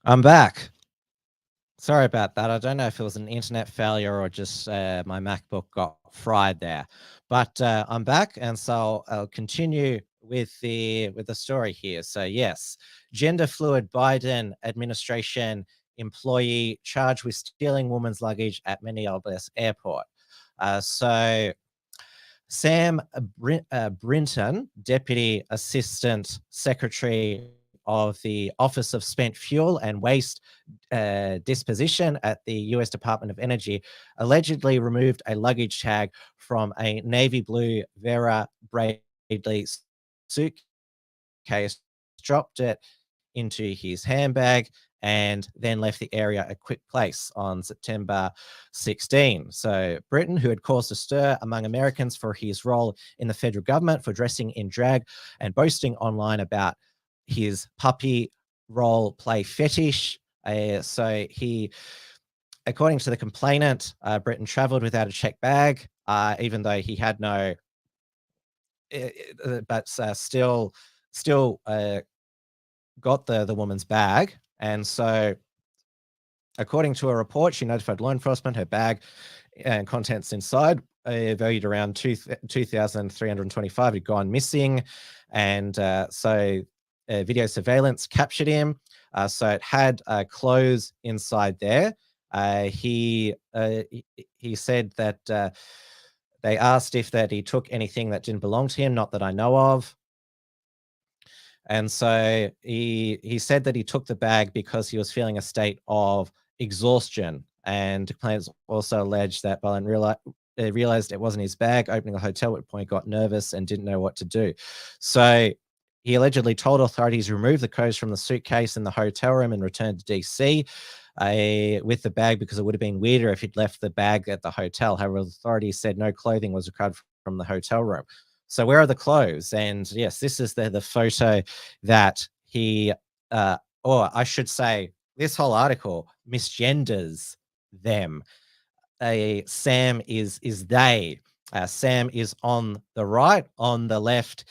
I'm back. Sorry about that. I don't know if it was an internet failure or just my MacBook got fried there, but I'm back, and so I'll continue with the story here. So yes, gender fluid Biden administration employee charged with stealing woman's luggage at Minneapolis airport. So Sam Brinton, Deputy Assistant Secretary of the Office of Spent Fuel and Waste Disposition at the US Department of Energy, allegedly removed a luggage tag from a navy blue Vera Bradley suitcase, dropped it into his handbag, and then left the area a quick place on September 16. So Britain, who had caused a stir among Americans for his role in the federal government, for dressing in drag and boasting online about his puppy role play fetish. So he, according to the complainant, Britain traveled without a checked bag, even though he had no, but still got the woman's bag. And so, according to a report, she notified law enforcement her bag and contents inside, valued around $2,325, had gone missing. And so video surveillance captured him. So it had clothes inside there. He said that they asked if that he took anything that didn't belong to him, not that I know of. And so he said that he took the bag because he was feeling a state of exhaustion. And complainants also alleged that Boland realized it wasn't his bag, opening the hotel, at which point got nervous and didn't know what to do. So he allegedly told authorities to remove the clothes from the suitcase in the hotel room and return to DC with the bag, because it would have been weirder if he'd left the bag at the hotel. However, authorities said no clothing was recovered from the hotel room. So where are the clothes? And yes, this is the photo that he, or I should say, this whole article misgenders them. Sam is they. Sam is on the right. On the left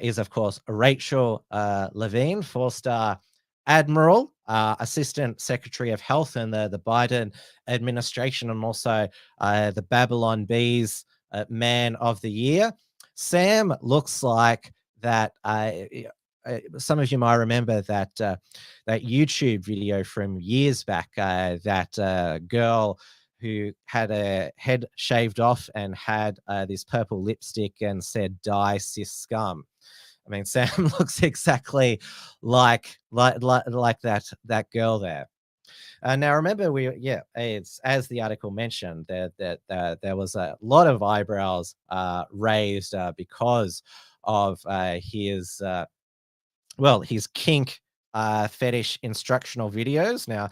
is, of course, Rachel Levine, 4-star admiral, assistant secretary of health in the Biden administration, and also the Babylon Bees man of the year. Sam looks like that. Some of you might remember that that YouTube video from years back. That girl who had a head shaved off and had this purple lipstick and said "Die cis scum." I mean, Sam looks exactly like that girl there. Now, remember, it's as the article mentioned that there was a lot of eyebrows raised because of his kink fetish instructional videos. Now,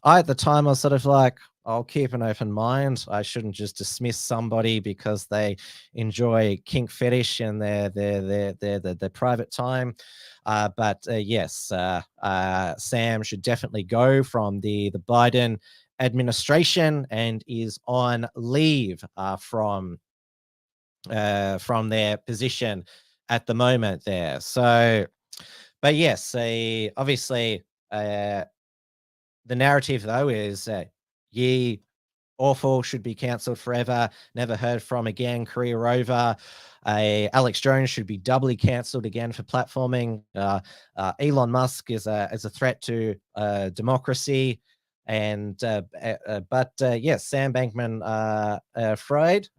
at the time, I was sort of like, I'll keep an open mind. I shouldn't just dismiss somebody because they enjoy kink fetish in their private time. But yes, Sam should definitely go from the Biden administration and is on leave from their position at the moment there. So, but yes, obviously the narrative though is ye awful, should be cancelled forever, never heard from again, career over. Alex Jones should be doubly cancelled again for platforming. Elon Musk is a threat to democracy. And but yes, Sam Bankman-Fried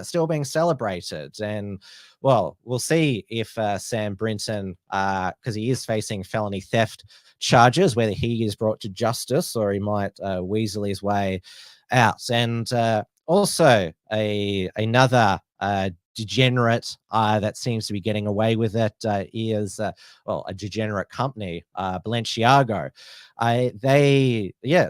still being celebrated. And well, we'll see if Sam Brinton, because he is facing felony theft charges, whether he is brought to justice or he might weasel his way out. And also another degenerate that seems to be getting away with it is a degenerate company, Balenciaga.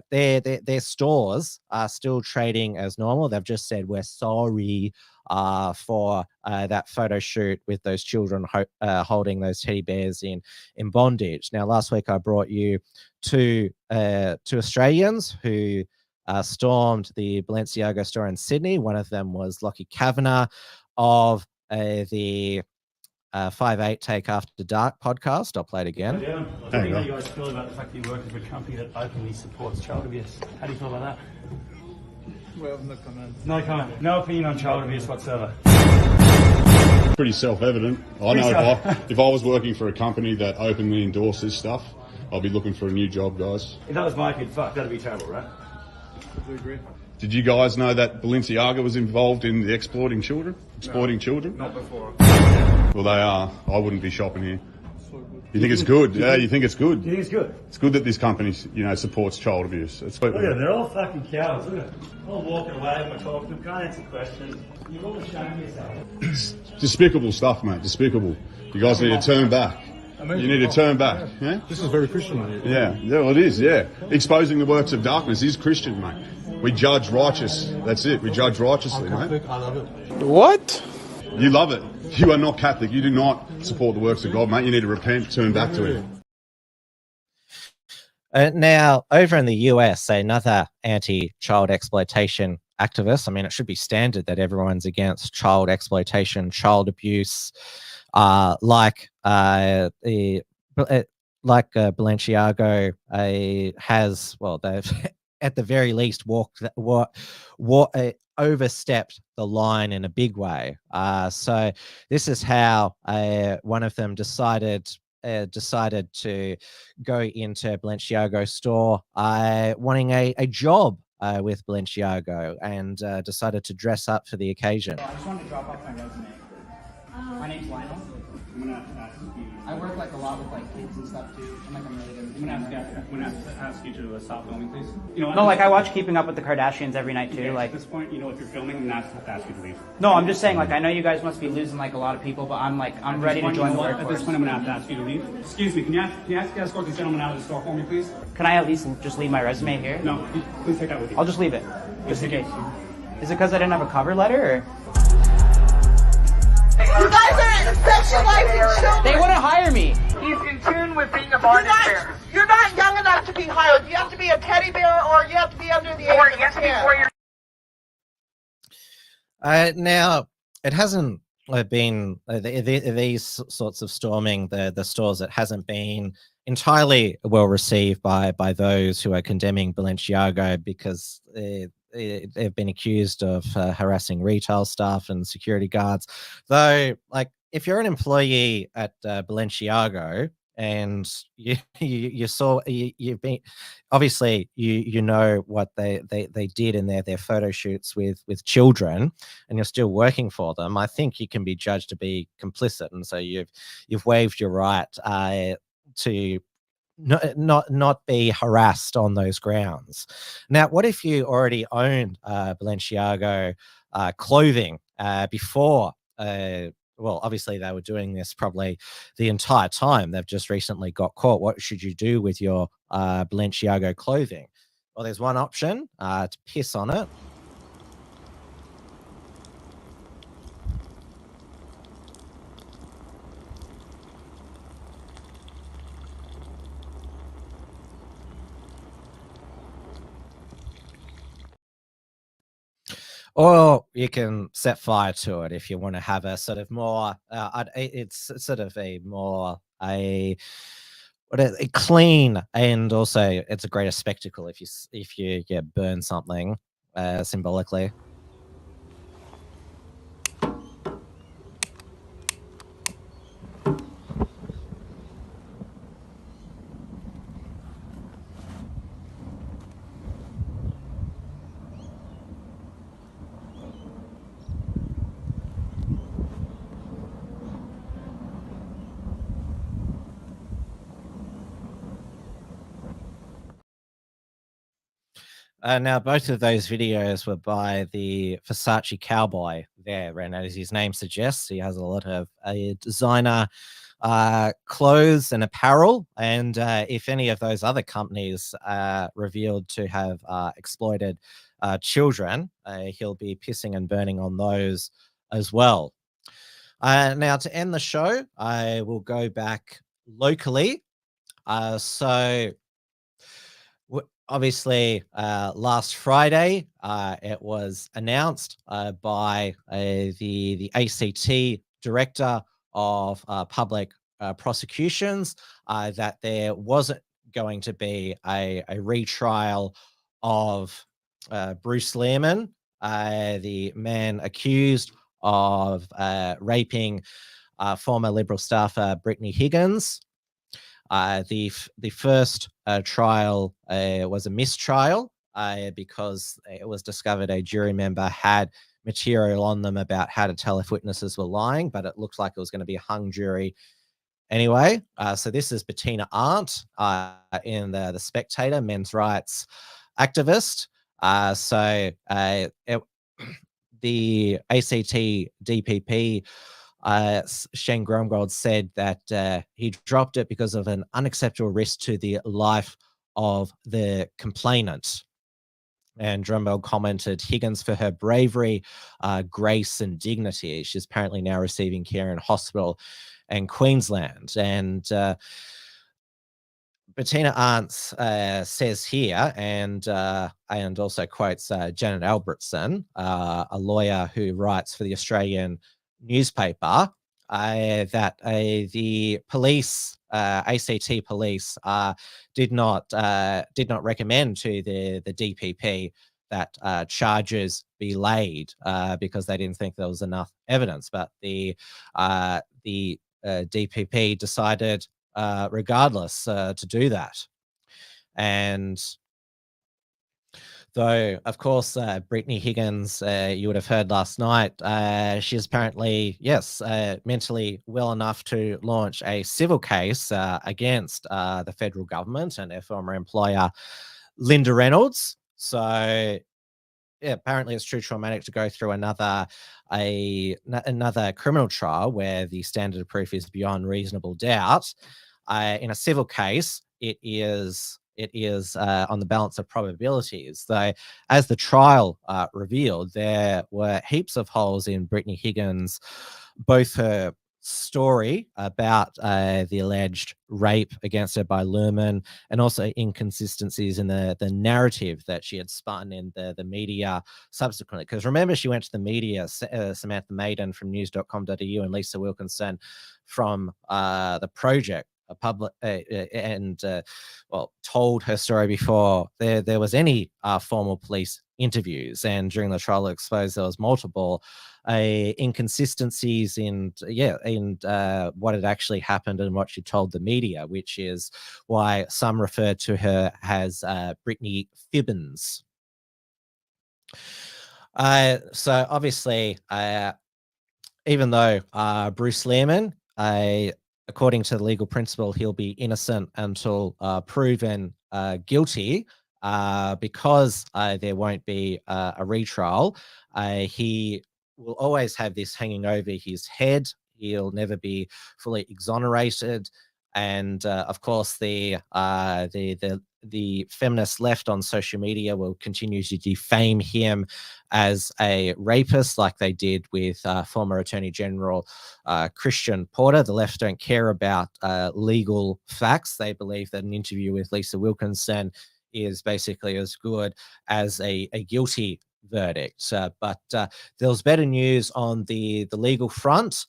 Their stores are still trading as normal. They've just said we're sorry for that photo shoot with those children holding those teddy bears in bondage. Now, last week I brought you two Australians who stormed the Balenciaga store in Sydney. One of them was Lockie Kavanagh of the 5-8 Take After Dark podcast. I'll play it again. Yeah, how do you guys feel about the fact that you work for a company that openly supports child abuse? How do you feel about that? Well, no comment. No comment. No opinion on child abuse whatsoever. Pretty self-evident. I know if I was working for a company that openly endorsed this stuff, I'll be looking for a new job, guys. If that was my kid, fuck, that'd be terrible, right? I agree. Did you guys know that Balenciaga was involved in the exploiting children? Children? Not before. Well, they are. I wouldn't be shopping here. So good. You think it's good? Yeah, you think it's good? You think it's good? It's good that this company, supports child abuse. It's Look at them, they're all fucking cowards, look at them. All walking away, we're talking to them, can't answer questions. You've all shown yourself. despicable stuff, mate. Despicable. You guys need to turn back. You need to turn back. Yeah? This is very Christian of you. Yeah, well, it is, yeah. Exposing the works of darkness is Christian, mate. We judge righteous. That's it. We judge righteously, mate. I love it. What? You love it. You are not Catholic. You do not support the works of God, mate. You need to repent, turn back to Him. Now, over in the US, another anti-child exploitation activist. I mean, it should be standard that everyone's against child exploitation, child abuse, like Balenciaga has. Well, they've at the very least overstepped the line in a big way. So this is how one of them decided to go into Balenciaga store wanting a job with Balenciaga and decided to dress up for the occasion. I just wanted to drop off my resume. My name's Lionel. I'm gonna ask you. I work like a lot with like kids and stuff too. I'm really good. I'm gonna ask you to stop filming, please. No, like I watch Keeping Up with the Kardashians every night too. Okay, like at this point, if you're filming, I'm gonna have to ask you to leave. No, I'm just saying, like, I know you guys must be losing like a lot of people, but I'm ready to join the workforce. At this point, I'm gonna have to ask you to leave. Excuse me, can you ask the escort this gentleman out of the store for me, please? Can I at least just leave my resume here? No, please take that with you. I'll just leave it, just in case. Is it because I didn't have a cover letter, or? You guys are sexualizing children. They wouldn't hire me. He's in tune with being a Barney bear. You're not young enough to be hired. You have to be a teddy bear, or you have to be under the age of 10. Now, it hasn't been these sorts of storming the stores. It hasn't been entirely well received by those who are condemning Balenciaga because they've been accused of harassing retail staff and security guards. Though, like, if you're an employee at Balenciaga and you've been obviously you know what they did in their photo shoots with children, and you're still working for them, I think you can be judged to be complicit, and so you've waived your right to not be harassed on those grounds. Now, what if you already owned Balenciaga clothing before? Well, obviously they were doing this probably the entire time. They've just recently got caught. What should you do with your Balenciaga clothing? Well, there's one option, to piss on it. Or you can set fire to it if you want to have a sort of more. It's sort of a more a clean, and also it's a greater spectacle if you burn something symbolically. Now, both of those videos were by the Versace cowboy there, and as his name suggests, he has a lot of designer clothes and apparel. And if any of those other companies revealed to have exploited children, he'll be pissing and burning on those as well. Now, to end the show, I will go back locally. Obviously, last Friday, it was announced by the ACT director of public prosecutions that there wasn't going to be a retrial of Bruce Lehrman, the man accused of raping former Liberal staffer Brittany Higgins. The first trial was a mistrial because it was discovered a jury member had material on them about how to tell if witnesses were lying, but it looked like it was going to be a hung jury anyway. So this is Bettina Arndt in the Spectator, men's rights activist. The ACT DPP, Shane Gromgold, said that he dropped it because of an unacceptable risk to the life of the complainant. And Drumwell commented, Higgins for her bravery, grace and dignity. She's apparently now receiving care in hospital in Queensland. And Bettina Arndt says here, and also quotes Janet Albertson, a lawyer who writes for the Australian newspaper, that the police, ACT police, did not recommend to the DPP that charges be laid because they didn't think there was enough evidence. But the DPP decided regardless to do that. And though, of course, Brittany Higgins, you would have heard last night, she's apparently, yes, mentally well enough to launch a civil case against the federal government and their former employer, Linda Reynolds. So, yeah, apparently it's too traumatic to go through another criminal trial where the standard of proof is beyond reasonable doubt. In a civil case, it is on the balance of probabilities. Though, as the trial revealed, there were heaps of holes in Brittany Higgins, both her story about the alleged rape against her by Lehrman, and also inconsistencies in the narrative that she had spun in the media subsequently. Because remember, she went to the media, Samantha Maiden from news.com.au and Lisa Wilkinson from the Project, told her story before there was any formal police interviews, and during the trial exposed there was multiple inconsistencies in what had actually happened and what she told the media, which is why some refer to her as Brittany Fibbins. So obviously, even though Bruce Lehrman, according to the legal principle, he'll be innocent until proven guilty, because there won't be a retrial. He will always have this hanging over his head. He'll never be fully exonerated. And of course, the feminist left on social media will continue to defame him as a rapist, like they did with former Attorney General Christian Porter. The left don't care about legal facts. They believe that an interview with Lisa Wilkinson is basically as good as a guilty verdict. But there was better news on the legal front,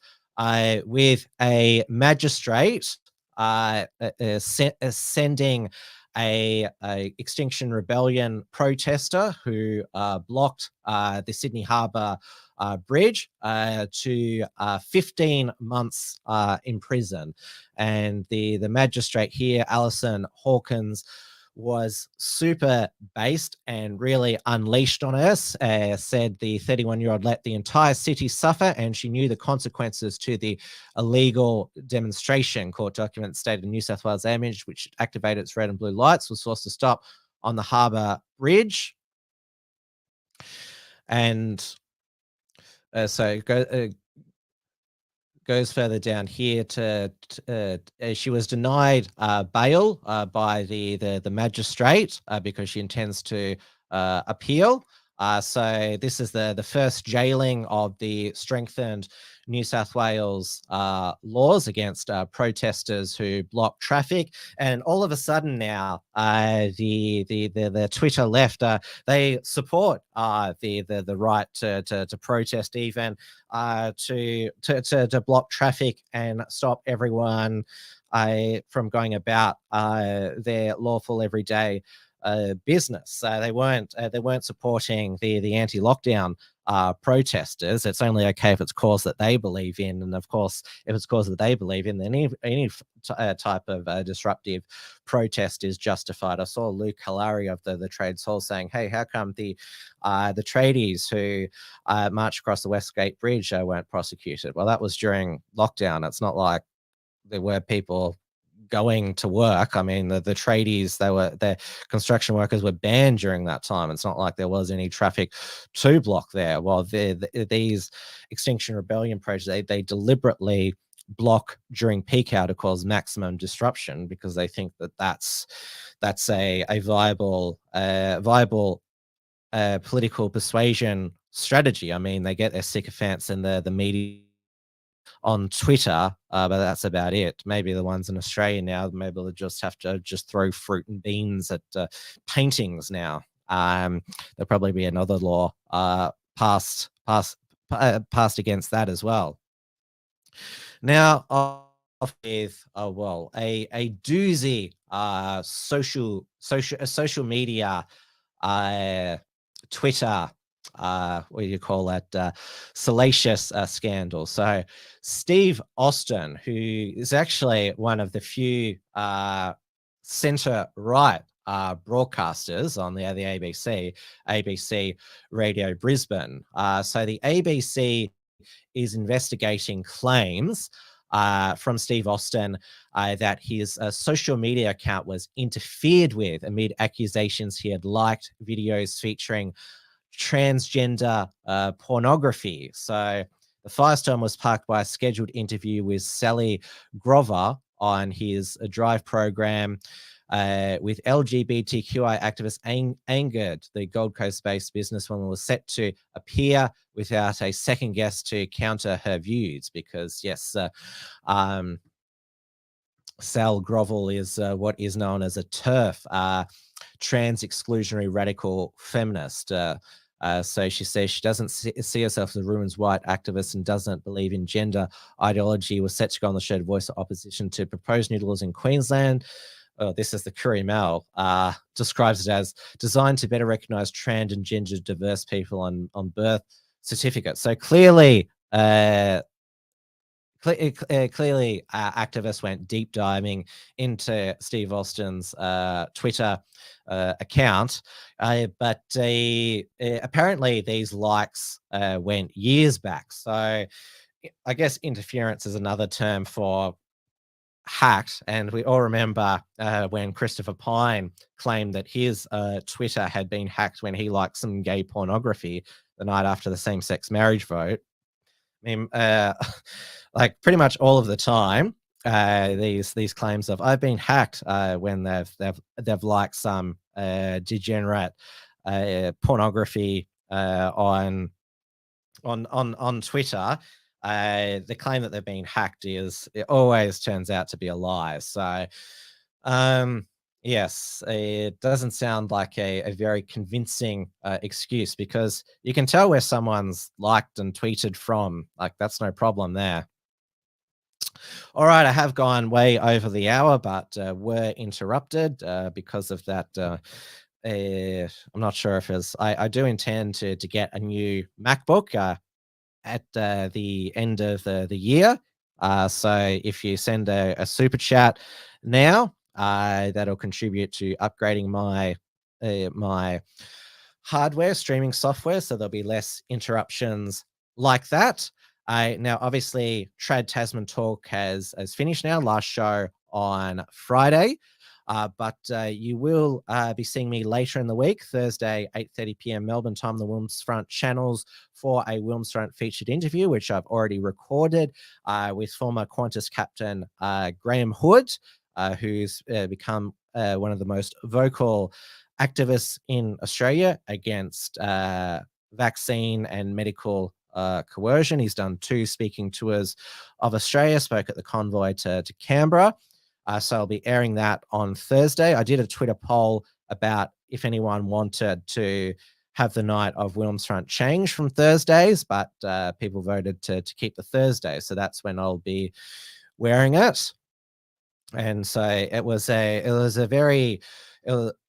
with a magistrate sending a Extinction Rebellion protester who blocked the Sydney Harbour Bridge to 15 months in prison. And the magistrate here, Alison Hawkins, was super based and really unleashed on us, said the 31-year-old let the entire city suffer and she knew the consequences to the illegal demonstration. Court documents stated New South Wales Image, which activated its red and blue lights, was forced to stop on the Harbour Bridge. And so goes further down here to she was denied bail by the magistrate because she intends to appeal. So this is the first jailing of the strengthened New South Wales laws against protesters who block traffic, and all of a sudden now the Twitter left they support the right to protest, even to block traffic and stop everyone from going about their lawful everyday business. They weren't supporting the anti-lockdown protesters. It's only okay if it's cause that they believe in, and of course, if it's cause that they believe in, then any type of disruptive protest is justified. I saw Luke Hillary of the Trades Hall saying, "Hey, how come the tradies who marched across the Westgate Bridge weren't prosecuted?" Well, that was during lockdown. It's not like there were people going to work. I mean, the tradies, the construction workers were banned during that time. It's not like there was any traffic to block there. Well, these Extinction Rebellion projects, they deliberately block during peak hour to cause maximum disruption, because they think that that's a viable political persuasion strategy. I mean, they get their sycophants in the media on Twitter, but that's about it. Maybe the ones in Australia now, maybe they'll just have to just throw fruit and beans at paintings now. There'll probably be another law passed against that as well. Now, off with a doozy social media Twitter what do you call that, salacious scandal. So Steve Austin, who is actually one of the few centre-right broadcasters on the ABC Radio Brisbane. So the ABC is investigating claims from Steve Austin that his social media account was interfered with amid accusations he had liked videos featuring transgender pornography. So the firestorm was sparked by a scheduled interview with Sally Grover on his Drive program with LGBTQI activists angered. The Gold Coast-based businesswoman was set to appear without a second guest to counter her views, because yes, Sal Grovel is what is known as a TERF, trans exclusionary radical feminist. So she says she doesn't see herself as a women's right activist and doesn't believe in gender ideology. Was set to go on the show to voice opposition to proposed new laws in Queensland. This is the Courier Mail, describes it as designed to better recognise trans and gender diverse people on birth certificates. So clearly, activists went deep diving into Steve Austin's Twitter account, but apparently these likes went years back. So I guess interference is another term for hacked, and we all remember when Christopher Pyne claimed that his Twitter had been hacked when he liked some gay pornography the night after the same-sex marriage vote. I mean, like pretty much all of the time, these claims of I've been hacked when they've liked some degenerate pornography on Twitter. The claim that they've been hacked it always turns out to be a lie. So, yes, it doesn't sound like a very convincing excuse, because you can tell where someone's liked and tweeted from. Like, that's no problem there. All right, I have gone way over the hour, but were interrupted because of that. I'm not sure if it's. I do intend to get a new MacBook at the end of the year. So if you send a super chat now, that'll contribute to upgrading my my hardware streaming software, so there'll be less interruptions like that. Now, obviously, Trad Tasman Talk has finished now. Last show on Friday. But you will be seeing me later in the week, Thursday, 8:30 p.m. Melbourne time, the Wilmsfront channels for a Wilmsfront featured interview, which I've already recorded with former Qantas captain Graham Hood, who's become one of the most vocal activists in Australia against vaccine and medical coercion. He's done 2 speaking tours of Australia, spoke at the convoy to Canberra. So I'll be airing that on Thursday. I did a Twitter poll about if anyone wanted to have the night of Wilmsfront change from Thursdays, but people voted to keep the Thursday. So that's when I'll be wearing it. And so it was a very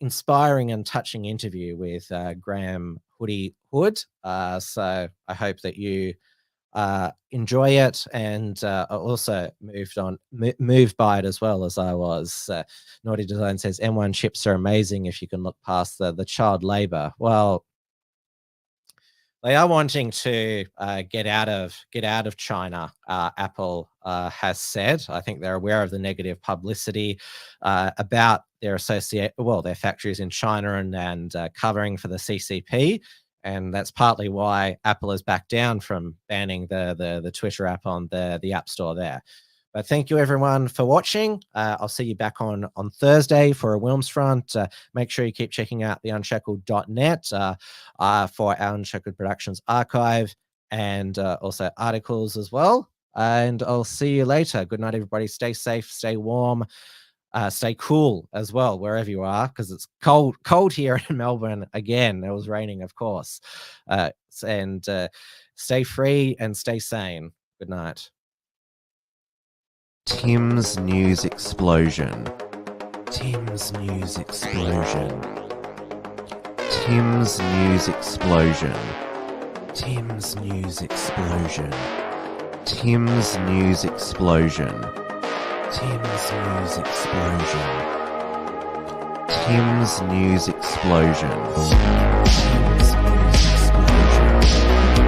inspiring and touching interview with Graham Hoodie Hood. So I hope that you enjoy it, and I also moved by it as well as I was. Naughty Design says M1 chips are amazing if you can look past the child labor. Well, they are wanting to get out of China. Apple has said. I think they're aware of the negative publicity about their their factories in China and covering for the CCP, and that's partly why Apple has backed down from banning the Twitter app on the App Store there. But thank you everyone for watching. I'll see you back on Thursday for a Wilmsfront. Make sure you keep checking out the unshackled.net for our Unshackled Productions archive, and also articles as well. And I'll see you later. Good night, everybody. Stay safe, stay warm, stay cool as well, wherever you are, because it's cold here in Melbourne again. It was raining, of course. And stay free and stay sane. Good night. Tim's News Explosion. Tim's News Explosion. Tim's News Explosion. Tim's News Explosion. Tim's News Explosion. Tim's News Explosion. Tim's News Explosion. Tim's News Explosion.